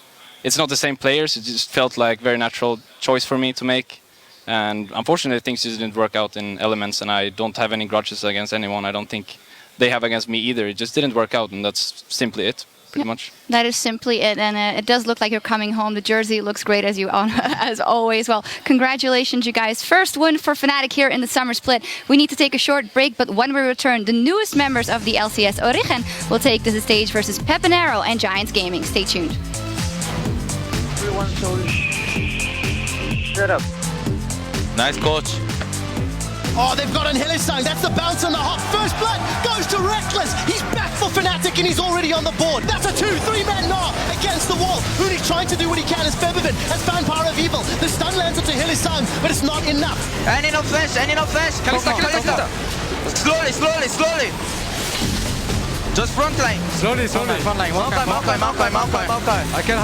it's not the same players, it just felt like very natural choice for me to make. And unfortunately, things just didn't work out in Elements, and I don't have any grudges against anyone. I don't think they have against me either. It just didn't work out, and that's simply it. Pretty much. That is simply it, and it does look like you're coming home. The jersey looks great as always. Well, congratulations, you guys. First win for Fnatic here in the summer split. We need to take a short break, but when we return, the newest members of the LCS Origen will take to the stage versus Pepinero and Giants Gaming. Stay tuned. Everyone, so shut up. Nice, coach. Oh, they've got on Hylissang. That's the bounce on the hop. First blood goes to Reckless. He's back for Fnatic and he's already on the board. That's a 2-3-man gnaw against the wall. Huni's trying to do what he can as Febiven has found Power of Evil. The stun lands onto Hylissang, but it's not enough. Any no flash, any no flash. Kalista. Slowly. Just front line. Slowly. Front line. Maokai. I can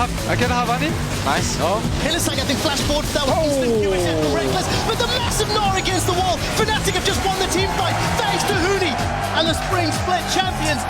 have any. Nice. Oh. Hylissang, I think, flash forward. That was instant Q hit from Reckless, but the massive gnaw against the wall. Fnatic have just won the team fight thanks to Huni. And the Spring Split champions